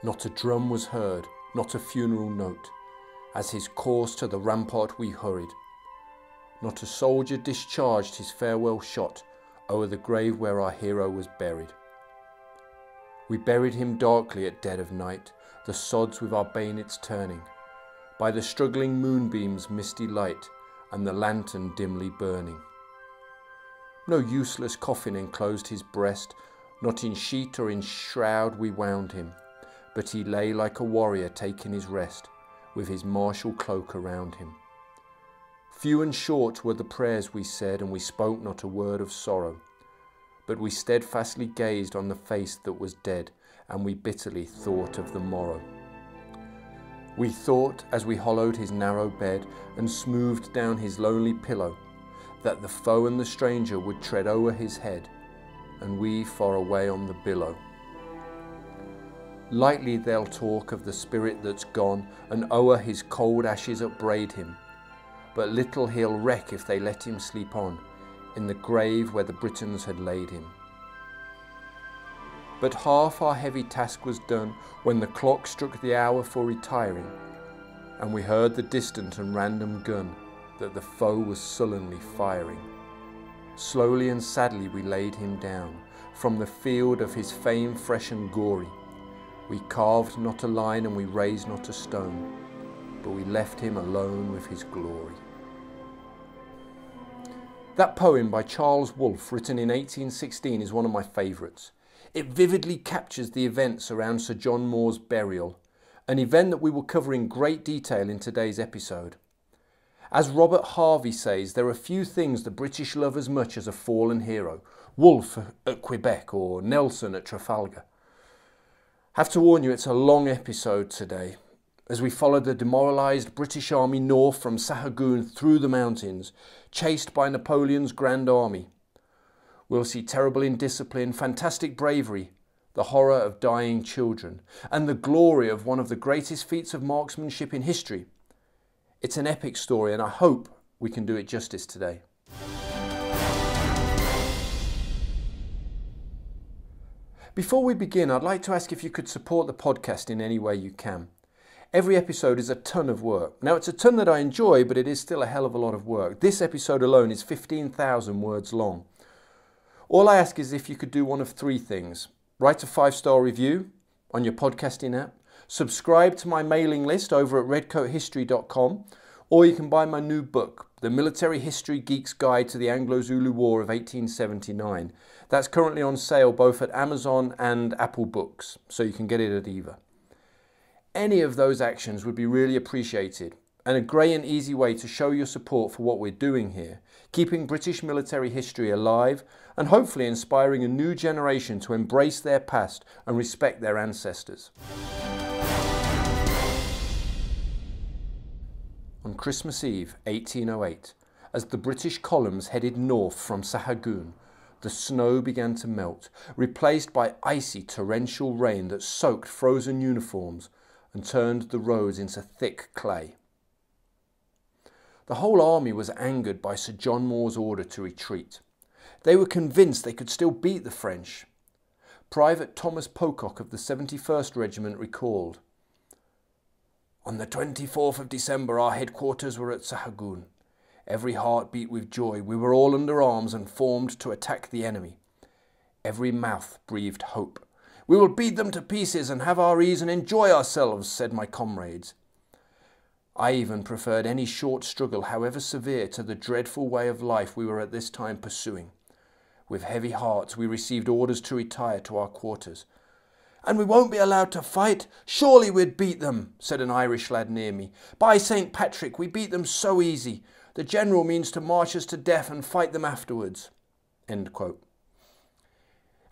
Not a drum was heard, not a funeral note, as his course to the rampart we hurried. Not a soldier discharged his farewell shot o'er the grave where our hero was buried. We buried him darkly at dead of night, the sods with our bayonets turning, by the struggling moonbeam's misty light and the lantern dimly burning. No useless coffin enclosed his breast, not in sheet or in shroud we wound him, but he lay like a warrior taking his rest, with his martial cloak around him. Few and short were the prayers we said, and we spoke not a word of sorrow, but we steadfastly gazed on the face that was dead, and we bitterly thought of the morrow. We thought, as we hollowed his narrow bed and smoothed down his lonely pillow, that the foe and the stranger would tread o'er his head, and we far away on the billow. Lightly they'll talk of the spirit that's gone, and o'er his cold ashes upbraid him, but little he'll reck if they let him sleep on, in the grave where the Britons had laid him. But half our heavy task was done when the clock struck the hour for retiring, and we heard the distant and random gun that the foe was sullenly firing. Slowly and sadly we laid him down, from the field of his fame fresh and gory. We carved not a line and we raised not a stone, but we left him alone with his glory. That poem by Charles Wolfe, written in 1816, is one of my favourites. It vividly captures the events around Sir John Moore's burial, an event that we will cover in great detail in today's episode. As Robert Harvey says, there are few things the British love as much as a fallen hero, Wolfe at Quebec or Nelson at Trafalgar. I have to warn you, it's a long episode today, as we follow the demoralised British Army north from Sahagun through the mountains, chased by Napoleon's Grand Army. We'll see terrible indiscipline, fantastic bravery, the horror of dying children, and the glory of one of the greatest feats of marksmanship in history. It's an epic story, and I hope we can do it justice today. Before we begin, I'd like to ask if you could support the podcast in any way you can. Every episode is a ton of work. Now, it's a ton that I enjoy, but it is still a hell of a lot of work. This episode alone is 15,000 words long. All I ask is if you could do one of three things. Write a 5-star review on your podcasting app, subscribe to my mailing list over at redcoathistory.com, or you can buy my new book, The Military History Geek's Guide to the Anglo-Zulu War of 1879. That's currently on sale both at Amazon and Apple Books, so you can get it at either. Any of those actions would be really appreciated, and a great and easy way to show your support for what we're doing here, keeping British military history alive and hopefully inspiring a new generation to embrace their past and respect their ancestors. On Christmas Eve 1808, as the British columns headed north from Sahagun, the snow began to melt, replaced by icy torrential rain that soaked frozen uniforms and turned the roads into thick clay. The whole army was angered by Sir John Moore's order to retreat. They were convinced they could still beat the French. Private Thomas Pocock of the 71st Regiment recalled, "On the 24th of December our headquarters were at Sahagun. Every heart beat with joy. We were all under arms and formed to attack the enemy. Every mouth breathed hope. 'We will beat them to pieces and have our ease and enjoy ourselves,' said my comrades. I even preferred any short struggle, however severe, to the dreadful way of life we were at this time pursuing. With heavy hearts we received orders to retire to our quarters. 'And we won't be allowed to fight? Surely we'd beat them,' said an Irish lad near me. 'By St. Patrick, we beat them so easy. The general means to march us to death and fight them afterwards.'" End quote.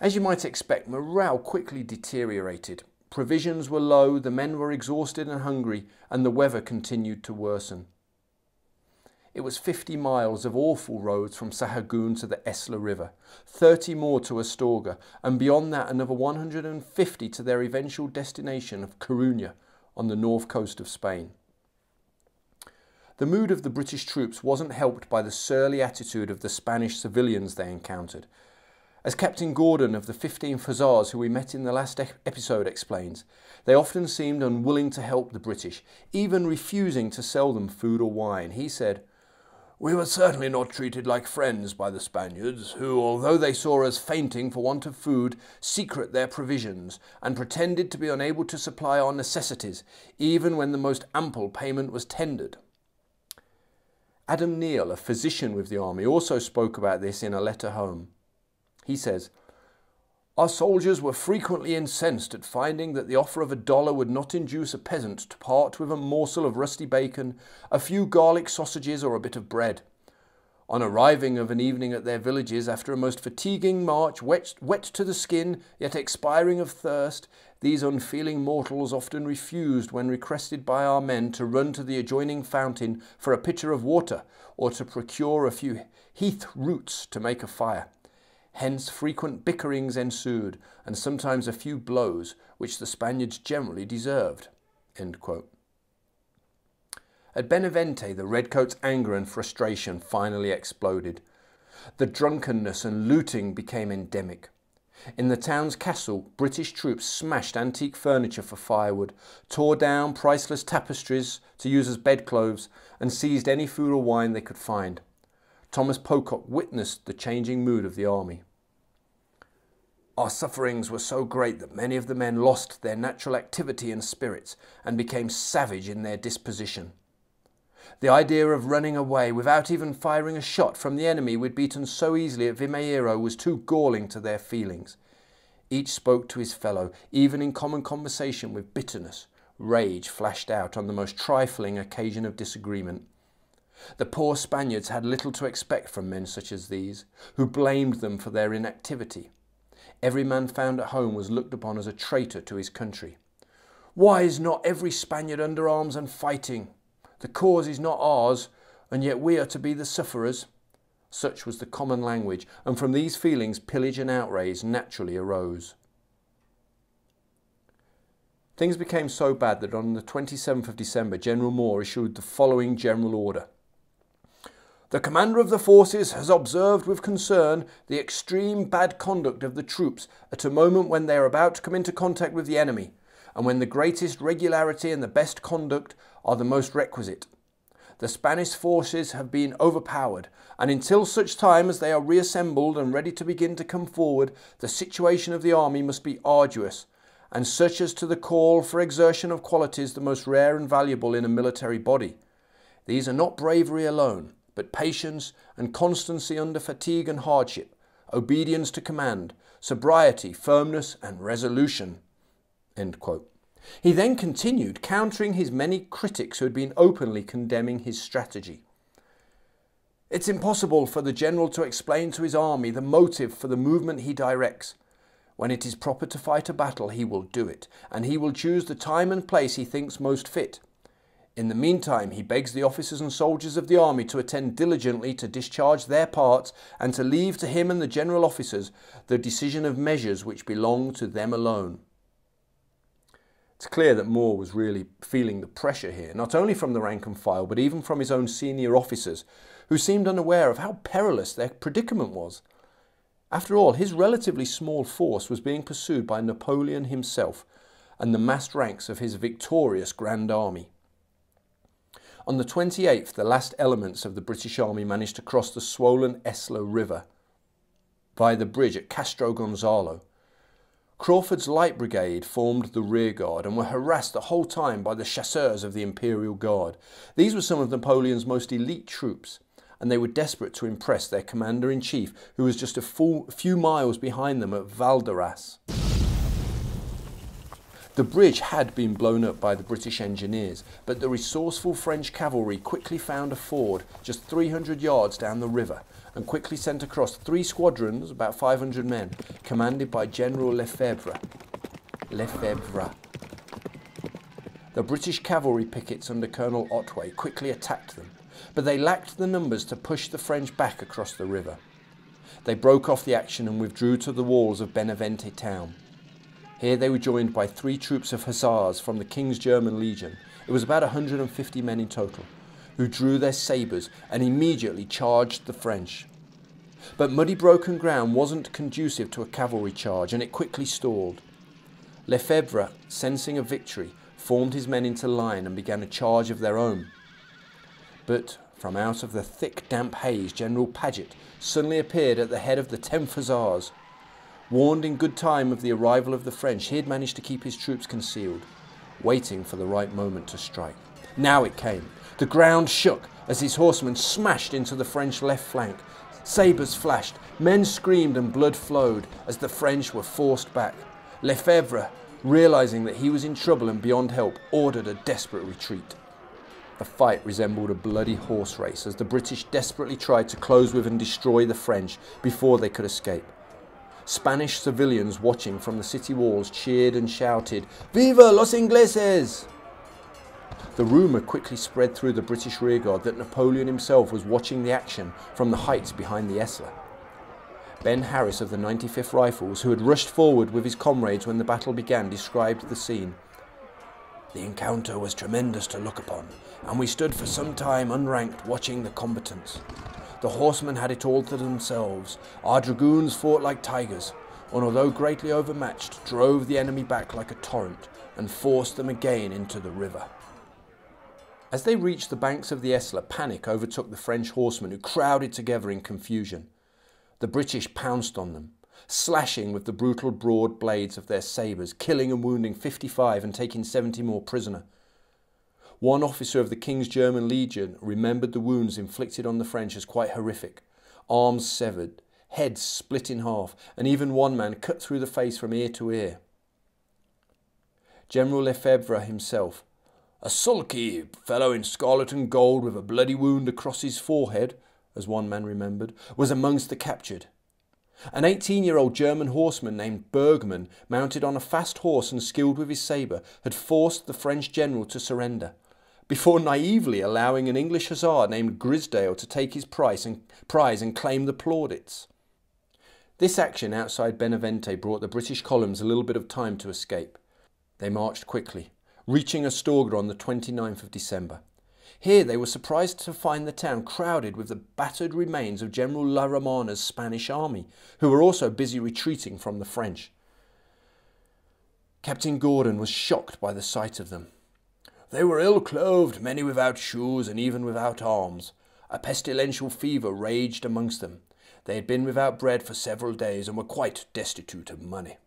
As you might expect, morale quickly deteriorated. Provisions were low, the men were exhausted and hungry, and the weather continued to worsen. It was 50 miles of awful roads from Sahagun to the Esla River, 30 more to Astorga, and beyond that another 150 to their eventual destination of Coruña on the north coast of Spain. The mood of the British troops wasn't helped by the surly attitude of the Spanish civilians they encountered. As Captain Gordon of the 15th Hussars, who we met in the last episode, explains, they often seemed unwilling to help the British, even refusing to sell them food or wine. He said, "We were certainly not treated like friends by the Spaniards, who, although they saw us fainting for want of food, secret their provisions, and pretended to be unable to supply our necessities, even when the most ample payment was tendered." Adam Neal, a physician with the army, also spoke about this in a letter home. He says, "Our soldiers were frequently incensed at finding that the offer of $1 would not induce a peasant to part with a morsel of rusty bacon, a few garlic sausages, or a bit of bread. On arriving of an evening at their villages after a most fatiguing march, wet to the skin, yet expiring of thirst, these unfeeling mortals often refused when requested by our men to run to the adjoining fountain for a pitcher of water, or to procure a few heath roots to make a fire. Hence frequent bickerings ensued, and sometimes a few blows, which the Spaniards generally deserved." End quote. At Benavente, the redcoats' anger and frustration finally exploded. The drunkenness and looting became endemic. In the town's castle, British troops smashed antique furniture for firewood, tore down priceless tapestries to use as bedclothes, and seized any food or wine they could find. Thomas Pocock witnessed the changing mood of the army. "Our sufferings were so great that many of the men lost their natural activity and spirits, and became savage in their disposition. The idea of running away without even firing a shot from the enemy we'd beaten so easily at Vimeiro was too galling to their feelings. Each spoke to his fellow, even in common conversation, with bitterness. Rage flashed out on the most trifling occasion of disagreement. The poor Spaniards had little to expect from men such as these, who blamed them for their inactivity. Every man found at home was looked upon as a traitor to his country. Why is not every Spaniard under arms and fighting? The cause is not ours, and yet we are to be the sufferers." Such was the common language, and from these feelings pillage and outrage naturally arose. Things became so bad that on the 27th of December, General Moore issued the following general order. "The commander of the forces has observed with concern the extreme bad conduct of the troops at a moment when they are about to come into contact with the enemy, and when the greatest regularity and the best conduct are the most requisite. The Spanish forces have been overpowered, and until such time as they are reassembled and ready to begin to come forward, the situation of the army must be arduous, and such as to call for exertion of qualities the most rare and valuable in a military body. These are not bravery alone, but patience and constancy under fatigue and hardship, obedience to command, sobriety, firmness, and resolution." End quote. He then continued, countering his many critics who had been openly condemning his strategy. "It's impossible for the general to explain to his army the motive for the movement he directs. When it is proper to fight a battle, he will do it, and he will choose the time and place he thinks most fit. In the meantime, he begs the officers and soldiers of the army to attend diligently to discharge their parts, and to leave to him and the general officers the decision of measures which belong to them alone." It's clear that Moore was really feeling the pressure here, not only from the rank and file, but even from his own senior officers, who seemed unaware of how perilous their predicament was. After all, his relatively small force was being pursued by Napoleon himself and the massed ranks of his victorious Grand Army. On the 28th, the last elements of the British Army managed to cross the swollen Esla River via the bridge at Castro Gonzalo. Crawford's Light Brigade formed the rearguard and were harassed the whole time by the chasseurs of the Imperial Guard. These were some of Napoleon's most elite troops, and they were desperate to impress their commander-in-chief, who was just a few miles behind them at Valderas. The bridge had been blown up by the British engineers, but the resourceful French cavalry quickly found a ford just 300 yards down the river, and quickly sent across 3 squadrons, about 500 men, commanded by General Lefebvre. The British cavalry pickets under Colonel Otway quickly attacked them, but they lacked the numbers to push the French back across the river. They broke off the action and withdrew to the walls of Benavente town. Here they were joined by 3 troops of hussars from the King's German Legion. It was about 150 men in total, who drew their sabres and immediately charged the French. But muddy broken ground wasn't conducive to a cavalry charge, and it quickly stalled. Lefebvre, sensing a victory, formed his men into line and began a charge of their own. But from out of the thick damp haze, General Paget suddenly appeared at the head of the 10th Hussars. Warned in good time of the arrival of the French, he had managed to keep his troops concealed, waiting for the right moment to strike. Now it came. The ground shook as his horsemen smashed into the French left flank. Sabres flashed, men screamed and blood flowed as the French were forced back. Lefebvre, realising that he was in trouble and beyond help, ordered a desperate retreat. The fight resembled a bloody horse race as the British desperately tried to close with and destroy the French before they could escape. Spanish civilians watching from the city walls cheered and shouted, "Viva los ingleses!" The rumour quickly spread through the British rearguard that Napoleon himself was watching the action from the heights behind the Essler. Ben Harris of the 95th Rifles, who had rushed forward with his comrades when the battle began, described the scene. "The encounter was tremendous to look upon, and we stood for some time unranked watching the combatants. The horsemen had it all to themselves. Our dragoons fought like tigers, and although greatly overmatched, drove the enemy back like a torrent and forced them again into the river." As they reached the banks of the Essler, panic overtook the French horsemen, who crowded together in confusion. The British pounced on them, slashing with the brutal broad blades of their sabres, killing and wounding 55 and taking 70 more prisoner. One officer of the King's German Legion remembered the wounds inflicted on the French as quite horrific. Arms severed, heads split in half, and even one man cut through the face from ear to ear. General Lefebvre himself, "A sulky fellow in scarlet and gold with a bloody wound across his forehead," as one man remembered, was amongst the captured. An 18-year-old German horseman named Bergmann, mounted on a fast horse and skilled with his sabre, had forced the French general to surrender, before naively allowing an English hussar named Grisdale to take his prize and claim the plaudits. This action outside Benavente brought the British columns a little bit of time to escape. They marched quickly, reaching Astorga on the 29th of December. Here they were surprised to find the town crowded with the battered remains of General La Romana's Spanish army, who were also busy retreating from the French. Captain Gordon was shocked by the sight of them. "They were ill-clothed, many without shoes and even without arms. A pestilential fever raged amongst them. They had been without bread for several days and were quite destitute of money."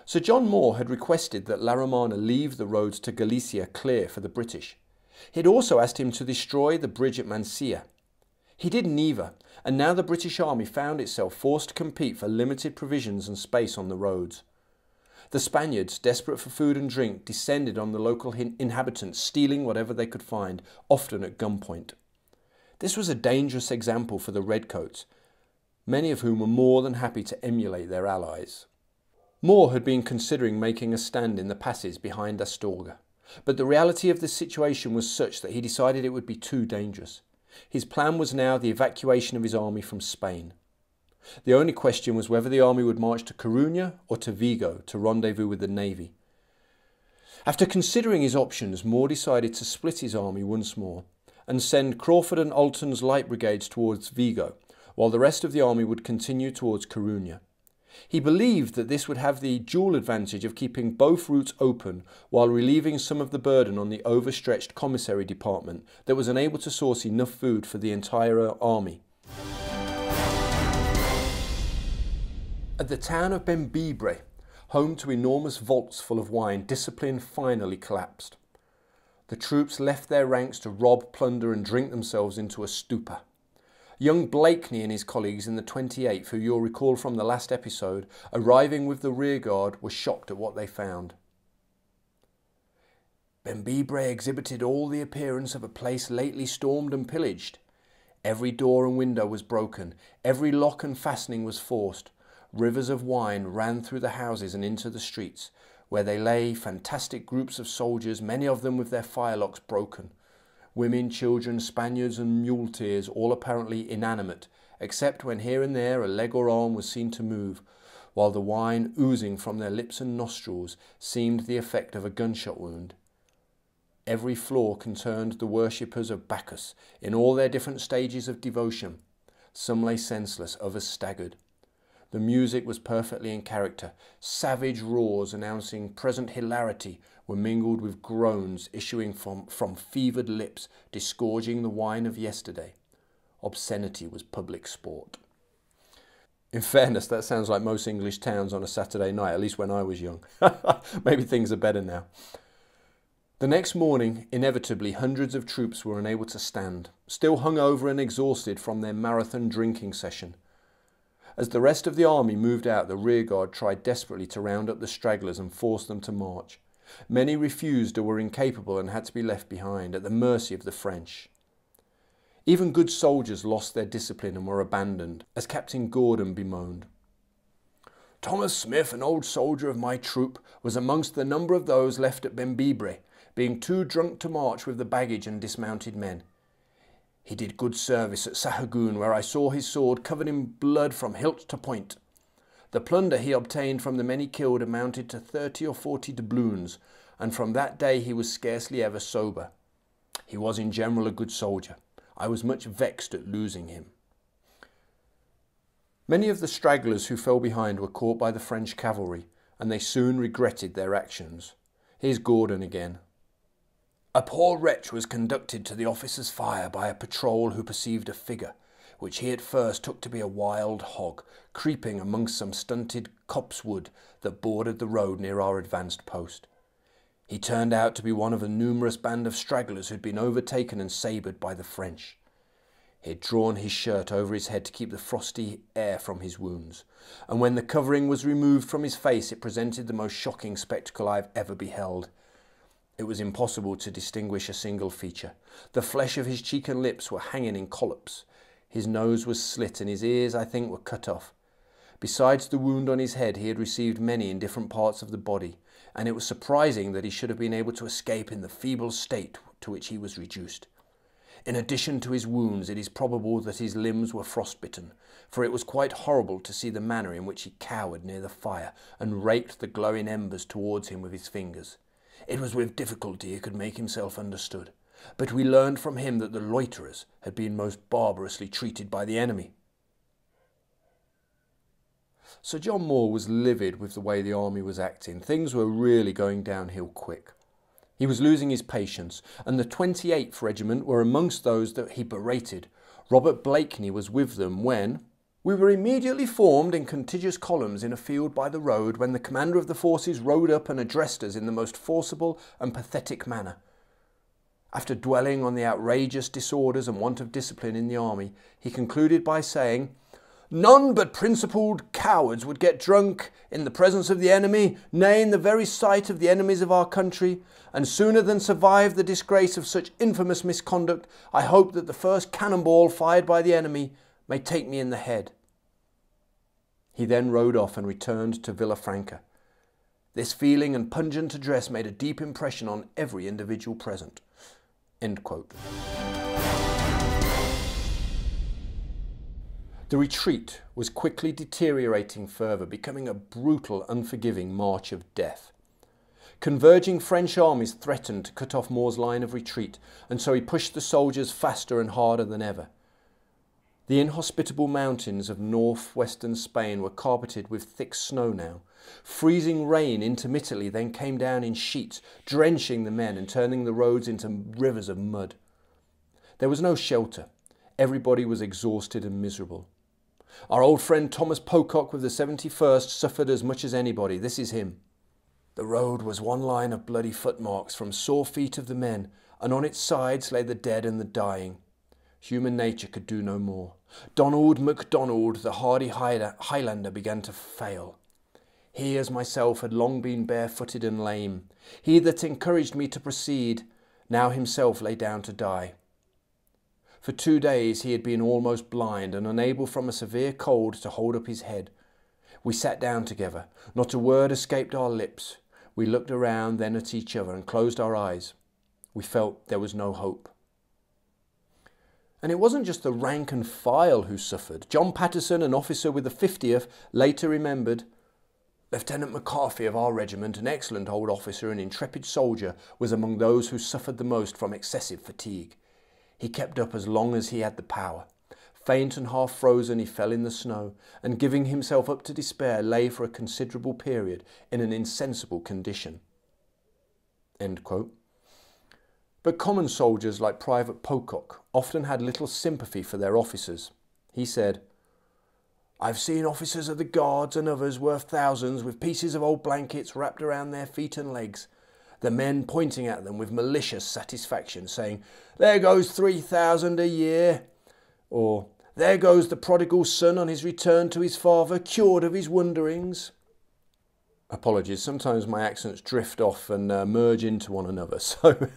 Sir John Moore had requested that La Romana leave the roads to Galicia clear for the British. He had also asked him to destroy the bridge at Mansilla. He did neither, and now the British army found itself forced to compete for limited provisions and space on the roads. The Spaniards, desperate for food and drink, descended on the local inhabitants, stealing whatever they could find, often at gunpoint. This was a dangerous example for the Redcoats, many of whom were more than happy to emulate their allies. Moore had been considering making a stand in the passes behind Astorga, but the reality of the situation was such that he decided it would be too dangerous. His plan was now the evacuation of his army from Spain. The only question was whether the army would march to Coruña or to Vigo to rendezvous with the navy. After considering his options, Moore decided to split his army once more and send Crawford and Alton's light brigades towards Vigo, while the rest of the army would continue towards Coruña. He believed that this would have the dual advantage of keeping both routes open while relieving some of the burden on the overstretched commissary department that was unable to source enough food for the entire army. At the town of Bembibre, home to enormous vaults full of wine, discipline finally collapsed. The troops left their ranks to rob, plunder and drink themselves into a stupor. Young Blakeney and his colleagues in the 28th, who you'll recall from the last episode, arriving with the rearguard, were shocked at what they found. Bembibre exhibited all the appearance of a place lately stormed and pillaged. Every door and window was broken, every lock and fastening was forced. Rivers of wine ran through the houses and into the streets, where they lay fantastic groups of soldiers, many of them with their firelocks broken. Women, children, Spaniards and muleteers, all apparently inanimate, except when here and there a leg or arm was seen to move, while the wine oozing from their lips and nostrils seemed the effect of a gunshot wound. Every floor concerned the worshippers of Bacchus in all their different stages of devotion. Some lay senseless, others staggered. The music was perfectly in character. Savage roars announcing present hilarity were mingled with groans issuing from fevered lips, disgorging the wine of yesterday. Obscenity was public sport. In fairness, that sounds like most English towns on a Saturday night, at least when I was young. Maybe things are better now. The next morning, inevitably, hundreds of troops were unable to stand, still hungover and exhausted from their marathon drinking session. As the rest of the army moved out, the rearguard tried desperately to round up the stragglers and force them to march. Many refused or were incapable and had to be left behind, at the mercy of the French. Even good soldiers lost their discipline and were abandoned, as Captain Gordon bemoaned. Thomas Smith, an old soldier of my troop, was amongst the number of those left at Bembibre, being too drunk to march with the baggage and dismounted men. He did good service at Sahagun, where I saw his sword covered in blood from hilt to point. The plunder he obtained from the many killed amounted to 30 or 40 doubloons, and from that day he was scarcely ever sober. He was in general a good soldier. I was much vexed at losing him. Many of the stragglers who fell behind were caught by the French cavalry, and they soon regretted their actions. Here's Gordon again. A poor wretch was conducted to the officer's fire by a patrol who perceived a figure, which he at first took to be a wild hog, creeping amongst some stunted copsewood that bordered the road near our advanced post. He turned out to be one of a numerous band of stragglers who had been overtaken and sabred by the French. He had drawn his shirt over his head to keep the frosty air from his wounds, and when the covering was removed from his face it presented the most shocking spectacle I have ever beheld. It was impossible to distinguish a single feature. The flesh of his cheek and lips were hanging in collops. His nose was slit and his ears, I think, were cut off. Besides the wound on his head, he had received many in different parts of the body, and it was surprising that he should have been able to escape in the feeble state to which he was reduced. In addition to his wounds, it is probable that his limbs were frostbitten, for it was quite horrible to see the manner in which he cowered near the fire and raked the glowing embers towards him with his fingers. It was with difficulty he could make himself understood, but we learned from him that the loiterers had been most barbarously treated by the enemy. Sir John Moore was livid with the way the army was acting. Things were really going downhill quick. He was losing his patience, and the 28th Regiment were amongst those that he berated. Robert Blakeney was with them when we were immediately formed in contiguous columns in a field by the road, when the commander of the forces rode up and addressed us in the most forcible and pathetic manner. After dwelling on the outrageous disorders and want of discipline in the army, he concluded by saying, "None but principled cowards would get drunk in the presence of the enemy, nay, in the very sight of the enemies of our country, and sooner than survive the disgrace of such infamous misconduct, I hope that the first cannonball fired by the enemy may take me in the head." He then rode off and returned to Villafranca. This feeling and pungent address made a deep impression on every individual present. End quote. The retreat was quickly deteriorating further, becoming a brutal, unforgiving march of death. Converging French armies threatened to cut off Moore's line of retreat, and so he pushed the soldiers faster and harder than ever. The inhospitable mountains of northwestern Spain were carpeted with thick snow now. Freezing rain intermittently then came down in sheets, drenching the men and turning the roads into rivers of mud. There was no shelter. Everybody was exhausted and miserable. Our old friend Thomas Pocock with the 71st suffered as much as anybody. This is him. The road was one line of bloody footmarks from sore feet of the men, and on its sides lay the dead and the dying. Human nature could do no more. Donald MacDonald, the hardy Highlander, began to fail. He, as myself, had long been barefooted and lame. He that encouraged me to proceed, now himself lay down to die. For 2 days he had been almost blind and unable from a severe cold to hold up his head. We sat down together. Not a word escaped our lips. We looked around, then at each other, and closed our eyes. We felt there was no hope. And it wasn't just the rank and file who suffered. John Patterson, an officer with the 50th, later remembered, Lieutenant McCarthy of our regiment, an excellent old officer and intrepid soldier, was among those who suffered the most from excessive fatigue. He kept up as long as he had the power. Faint and half frozen, he fell in the snow, and giving himself up to despair, lay for a considerable period in an insensible condition." End quote. But common soldiers like Private Pocock often had little sympathy for their officers. He said, "I've seen officers of the Guards and others worth thousands with pieces of old blankets wrapped around their feet and legs, the men pointing at them with malicious satisfaction, saying, 'There goes 3,000 a year,' or 'There goes the prodigal son on his return to his father, cured of his wanderings.'" Apologies, sometimes my accents drift off and merge into one another, so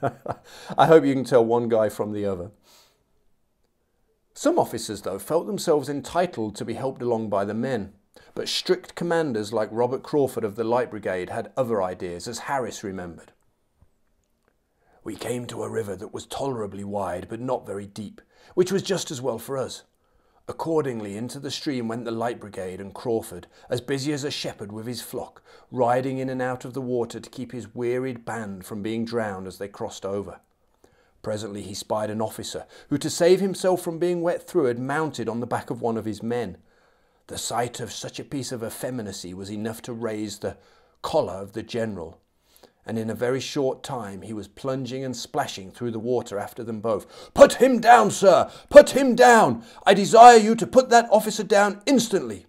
I hope you can tell one guy from the other. Some officers, though, felt themselves entitled to be helped along by the men, but strict commanders like Robert Crawford of the Light Brigade had other ideas, as Harris remembered. "We came to a river that was tolerably wide but not very deep, which was just as well for us. Accordingly into the stream went the Light Brigade and Crawford, as busy as a shepherd with his flock, riding in and out of the water to keep his wearied band from being drowned as they crossed over. Presently he spied an officer, who to save himself from being wet through had mounted on the back of one of his men. The sight of such a piece of effeminacy was enough to raise the choler of the general, and in a very short time he was plunging and splashing through the water after them both. 'Put him down, sir! Put him down! I desire you to put that officer down instantly!'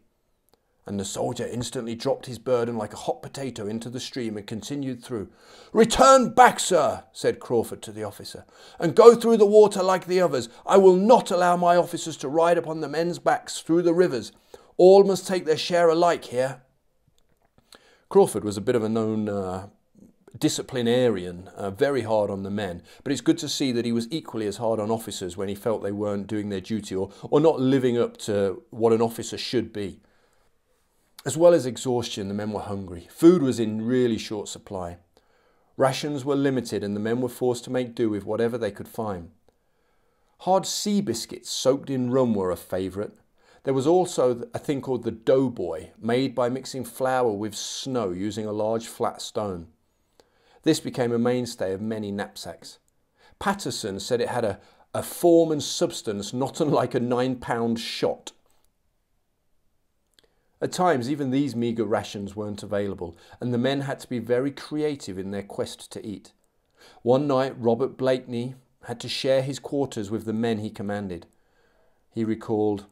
And the soldier instantly dropped his burden like a hot potato into the stream and continued through. 'Return back, sir,' said Crawford to the officer, 'and go through the water like the others. I will not allow my officers to ride upon the men's backs through the rivers. All must take their share alike here.'" Crawford was a bit of a known disciplinarian, very hard on the men, but it's good to see that he was equally as hard on officers when he felt they weren't doing their duty or not living up to what an officer should be. As well as exhaustion, the men were hungry. Food was in really short supply. Rations were limited and the men were forced to make do with whatever they could find. Hard sea biscuits soaked in rum were a favourite. There was also a thing called the doughboy, made by mixing flour with snow using a large flat stone. This became a mainstay of many knapsacks. Patterson said it had a form and substance not unlike a 9-pound shot. At times, even these meagre rations weren't available, and the men had to be very creative in their quest to eat. One night, Robert Blakeney had to share his quarters with the men he commanded. He recalled,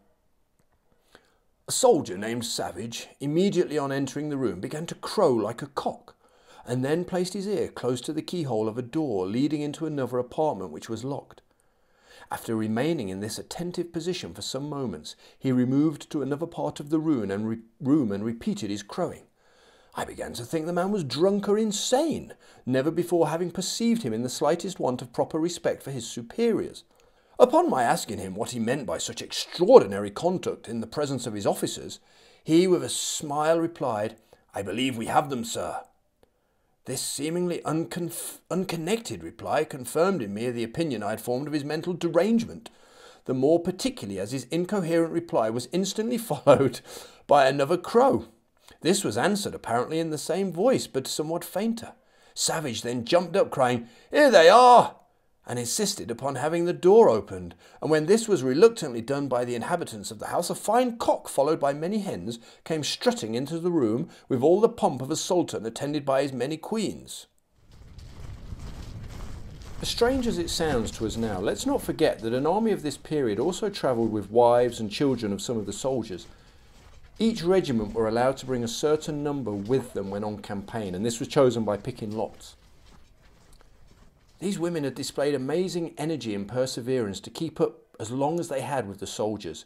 "A soldier named Savage, immediately on entering the room, began to crow like a cock, and then placed his ear close to the keyhole of a door leading into another apartment which was locked. After remaining in this attentive position for some moments, he removed to another part of the room and repeated his crowing. I began to think the man was drunk or insane, never before having perceived him in the slightest want of proper respect for his superiors. Upon my asking him what he meant by such extraordinary conduct in the presence of his officers, he with a smile replied, 'I believe we have them, sir.' This seemingly unconnected reply confirmed in me the opinion I had formed of his mental derangement, the more particularly as his incoherent reply was instantly followed by another crow. This was answered apparently in the same voice, but somewhat fainter. Savage then jumped up, crying, 'Here they are!' and insisted upon having the door opened, and when this was reluctantly done by the inhabitants of the house, a fine cock, followed by many hens, came strutting into the room with all the pomp of a sultan attended by his many queens." As strange as it sounds to us now, let's not forget that an army of this period also travelled with wives and children of some of the soldiers. Each regiment were allowed to bring a certain number with them when on campaign, and this was chosen by picking lots. These women had displayed amazing energy and perseverance to keep up as long as they had with the soldiers.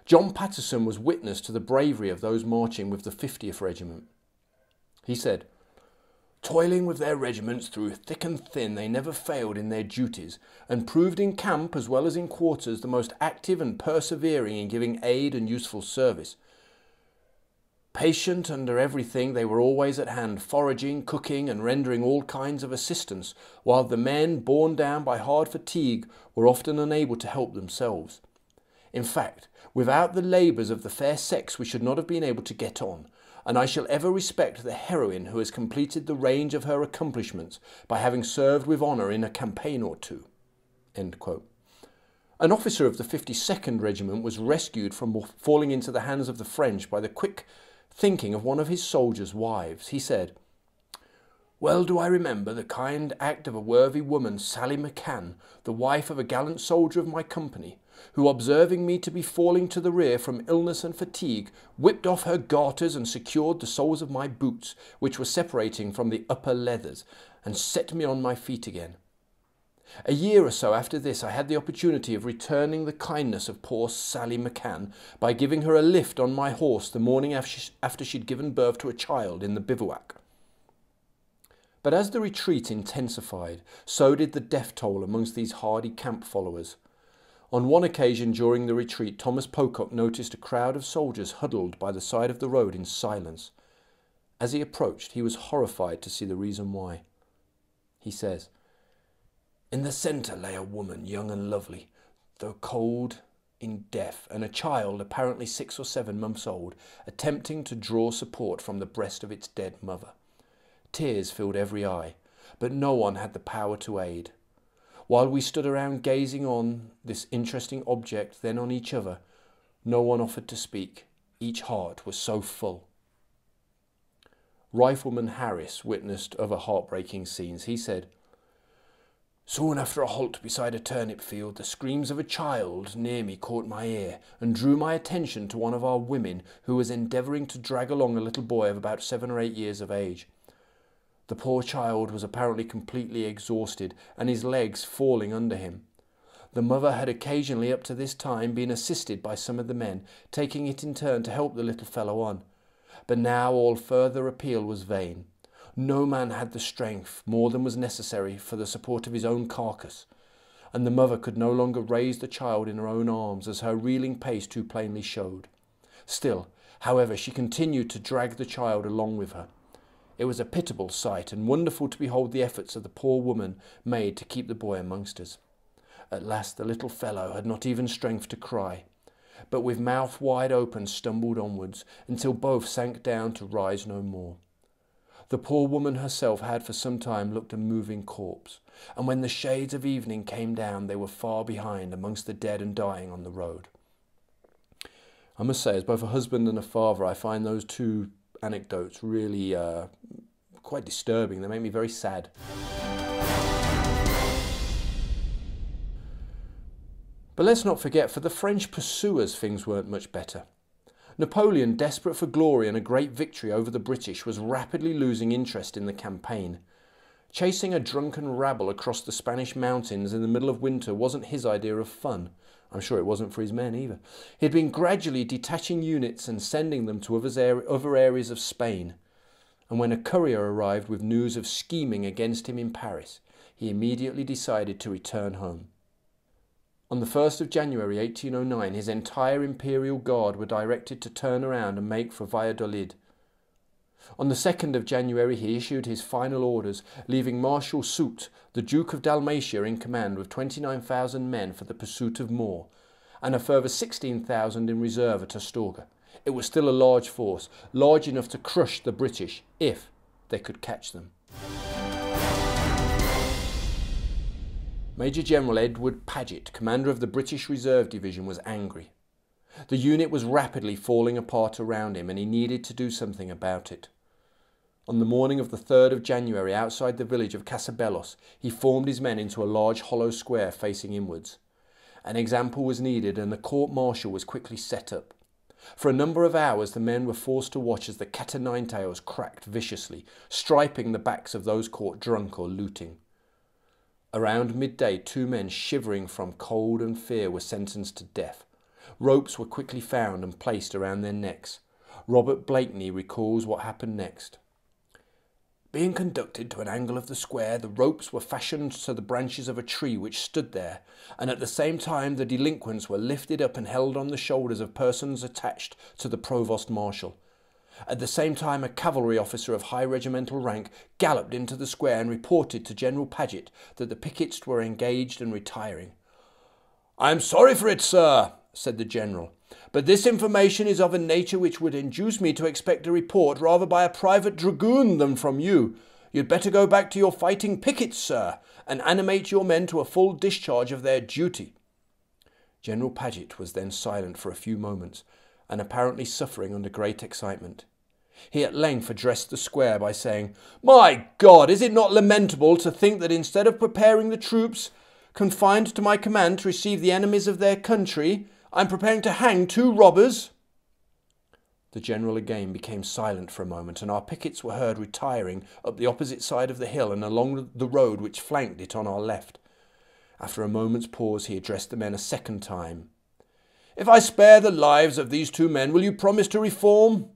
John Patterson was witness to the bravery of those marching with the 50th Regiment. He said, "Toiling with their regiments through thick and thin, they never failed in their duties, and proved in camp as well as in quarters the most active and persevering in giving aid and useful service. Patient under everything, they were always at hand, foraging, cooking, and rendering all kinds of assistance, while the men, borne down by hard fatigue, were often unable to help themselves. In fact, without the labours of the fair sex we should not have been able to get on. and I shall ever respect the heroine who has completed the range of her accomplishments by having served with honour in a campaign or two." End quote. An officer of the 52nd Regiment was rescued from falling into the hands of the French by the quick thinking of one of his soldiers' wives. He said, "Well do I remember the kind act of a worthy woman, Sally McCann, the wife of a gallant soldier of my company, who, observing me to be falling to the rear from illness and fatigue, whipped off her garters and secured the soles of my boots, which were separating from the upper leathers, and set me on my feet again. A year or so after this I had the opportunity of returning the kindness of poor Sally McCann by giving her a lift on my horse the morning after she'd given birth to a child in the bivouac." But as the retreat intensified, so did the death toll amongst these hardy camp followers. On one occasion during the retreat, Thomas Pocock noticed a crowd of soldiers huddled by the side of the road in silence. As he approached, he was horrified to see the reason why. He says, "In the centre lay a woman, young and lovely, though cold in death, and a child, apparently 6 or 7 months old, attempting to draw support from the breast of its dead mother. Tears filled every eye, but no one had the power to aid. While we stood around gazing on this interesting object, then on each other, no one offered to speak. Each heart was so full." Rifleman Harris witnessed other heartbreaking scenes. He said, "Soon after a halt beside a turnip field, the screams of a child near me caught my ear and drew my attention to one of our women who was endeavouring to drag along a little boy of about 7 or 8 years of age. The poor child was apparently completely exhausted and his legs falling under him. The mother had occasionally up to this time been assisted by some of the men, taking it in turn to help the little fellow on. But now all further appeal was vain. No man had the strength more than was necessary for the support of his own carcass, and the mother could no longer raise the child in her own arms, as her reeling pace too plainly showed. Still, however, she continued to drag the child along with her. It was a pitiable sight, and wonderful to behold the efforts of the poor woman made to keep the boy amongst us. At last the little fellow had not even strength to cry, but with mouth wide open stumbled onwards, until both sank down to rise no more. The poor woman herself had for some time looked a moving corpse, and when the shades of evening came down, they were far behind amongst the dead and dying on the road." I must say, as both a husband and a father, I find those two anecdotes really quite disturbing. They make me very sad. But let's not forget, for the French pursuers, things weren't much better. Napoleon, desperate for glory and a great victory over the British, was rapidly losing interest in the campaign. Chasing a drunken rabble across the Spanish mountains in the middle of winter wasn't his idea of fun. I'm sure it wasn't for his men either. He'd been gradually detaching units and sending them to other areas of Spain. And when a courier arrived with news of scheming against him in Paris, he immediately decided to return home. On the 1st of January 1809, his entire Imperial Guard were directed to turn around and make for Valladolid. On the 2nd of January, he issued his final orders, leaving Marshal Soult, the Duke of Dalmatia, in command with 29,000 men for the pursuit of Moore, and a further 16,000 in reserve at Astorga. It was still a large force, large enough to crush the British, if they could catch them. Major General Edward Paget, commander of the British Reserve Division, was angry. The unit was rapidly falling apart around him, and he needed to do something about it. On the morning of the 3rd of January, outside the village of Casabelos, he formed his men into a large hollow square facing inwards. An example was needed, and the court-martial was quickly set up. For a number of hours the men were forced to watch as the cat-o'-nine-tails cracked viciously, striping the backs of those caught drunk or looting. Around midday, 2 men shivering from cold and fear were sentenced to death. Ropes were quickly found and placed around their necks. Robert Blakeney recalls what happened next. "Being conducted to an angle of the square, the ropes were fastened to the branches of a tree which stood there, and at the same time the delinquents were lifted up and held on the shoulders of persons attached to the Provost Marshal. At the same time a cavalry officer of high regimental rank galloped into the square and reported to General Paget that the pickets were engaged and retiring. "I am sorry for it, sir," said the general. but this information is of a nature which would induce me to expect a report rather by a private dragoon than from you. You'd better go back to your fighting pickets, sir, and animate your men to a full discharge of their duty." General Paget was then silent for a few moments, and apparently suffering under great excitement. He at length addressed the square by saying, "My God, is it not lamentable to think that instead of preparing the troops confined to my command to receive the enemies of their country, I am preparing to hang 2 robbers?" The general again became silent for a moment, and our pickets were heard retiring up the opposite side of the hill and along the road which flanked it on our left. After a moment's pause, he addressed the men a second time. "If I spare the lives of these 2 men, will you promise to reform?"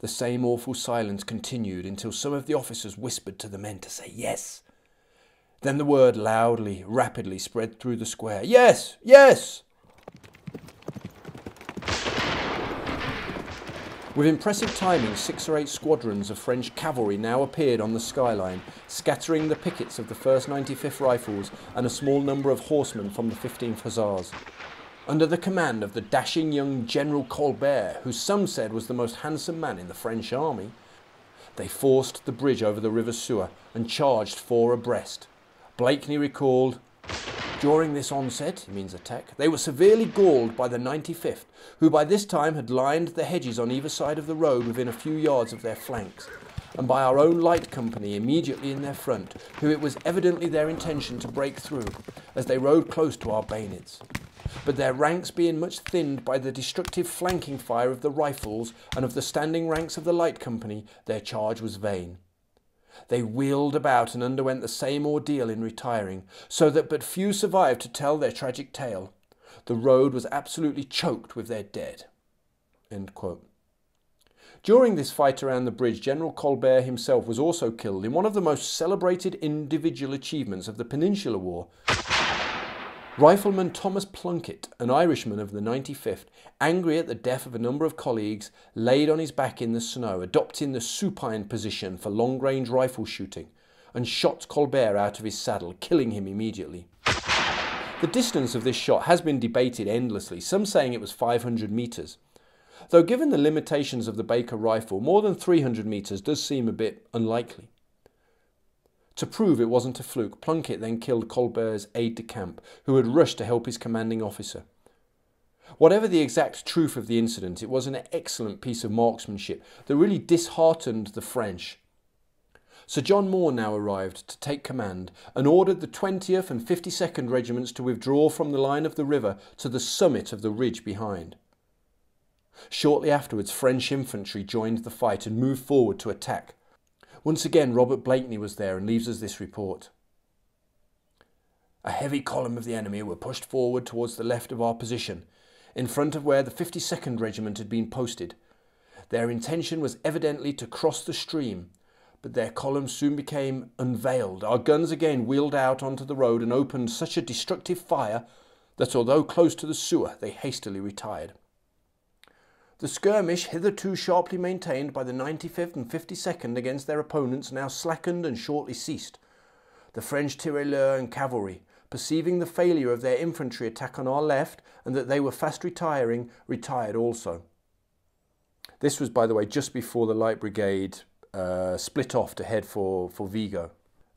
The same awful silence continued until some of the officers whispered to the men to say yes. Then the word loudly, rapidly spread through the square, "Yes, yes!" With impressive timing, 6 or 8 squadrons of French cavalry now appeared on the skyline, scattering the pickets of the 1st 95th Rifles and a small number of horsemen from the 15th Hussars. Under the command of the dashing young General Colbert, who some said was the most handsome man in the French army, they forced the bridge over the River Suir and charged 4 abreast. Blakeney recalled, "During this onset," he means attack, "they were severely galled by the 95th, who by this time had lined the hedges on either side of the road within a few yards of their flanks, and by our own light company immediately in their front, who it was evidently their intention to break through, as they rode close to our bayonets. But their ranks being much thinned by the destructive flanking fire of the rifles and of the standing ranks of the light company, their charge was vain. They wheeled about and underwent the same ordeal in retiring, so that but few survived to tell their tragic tale. The road was absolutely choked with their dead." End quote. During this fight around the bridge, General Colbert himself was also killed in one of the most celebrated individual achievements of the Peninsular War. Rifleman Thomas Plunkett, an Irishman of the 95th, angry at the death of a number of colleagues, laid on his back in the snow, adopting the supine position for long-range rifle shooting, and shot Colbert out of his saddle, killing him immediately. The distance of this shot has been debated endlessly, some saying it was 500 metres. Though given the limitations of the Baker rifle, more than 300 metres does seem a bit unlikely. To prove it wasn't a fluke, Plunkett then killed Colbert's aide-de-camp, who had rushed to help his commanding officer. Whatever the exact truth of the incident, it was an excellent piece of marksmanship that really disheartened the French. Sir John Moore now arrived to take command and ordered the 20th and 52nd Regiments to withdraw from the line of the river to the summit of the ridge behind. Shortly afterwards, French infantry joined the fight and moved forward to attack. Once again, Robert Blakeney was there and leaves us this report. "A heavy column of the enemy were pushed forward towards the left of our position, in front of where the 52nd Regiment had been posted. Their intention was evidently to cross the stream, but their column soon became unveiled. Our guns again wheeled out onto the road and opened such a destructive fire that although close to the Suir, they hastily retired. The skirmish, hitherto sharply maintained by the 95th and 52nd against their opponents, now slackened and shortly ceased. The French tirailleurs and cavalry, perceiving the failure of their infantry attack on our left and that they were fast retiring, retired also." This was, by the way, just before the Light Brigade split off to head for Vigo.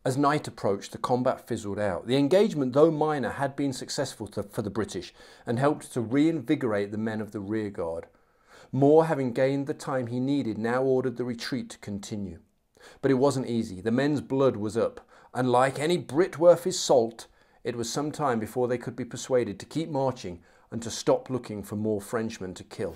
As night approached, the combat fizzled out. The engagement, though minor, had been successful for the British and helped to reinvigorate the men of the rearguard. Moore, having gained the time he needed, now ordered the retreat to continue. But it wasn't easy. The men's blood was up, and like any Brit worth his salt, it was some time before they could be persuaded to keep marching and to stop looking for more Frenchmen to kill.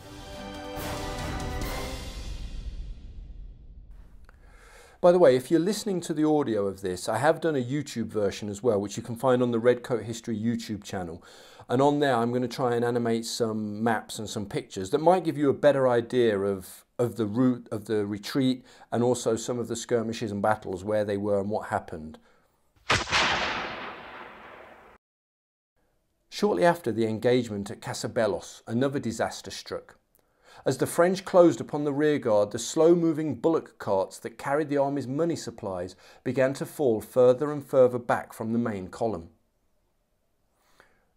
By the way, if you're listening to the audio of this, I have done a YouTube version as well, which you can find on the Redcoat History YouTube channel. And on there, I'm going to try and animate some maps and some pictures that might give you a better idea of the route of the retreat and also some of the skirmishes and battles, where they were and what happened. Shortly after the engagement at Casabelos, another disaster struck. As the French closed upon the rearguard, the slow-moving bullock carts that carried the army's money supplies began to fall further and further back from the main column.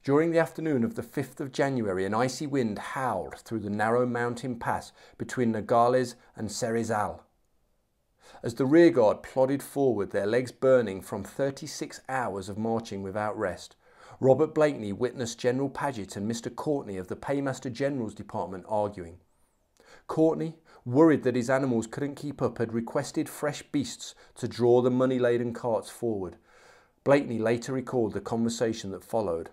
During the afternoon of the 5th of January, an icy wind howled through the narrow mountain pass between Nogales and Cerizal. As the rearguard plodded forward, their legs burning from 36 hours of marching without rest, Robert Blakeney witnessed General Paget and Mr. Courtney of the Paymaster General's Department arguing. Courtney, worried that his animals couldn't keep up, had requested fresh beasts to draw the money-laden carts forward. Blakeney later recalled the conversation that followed.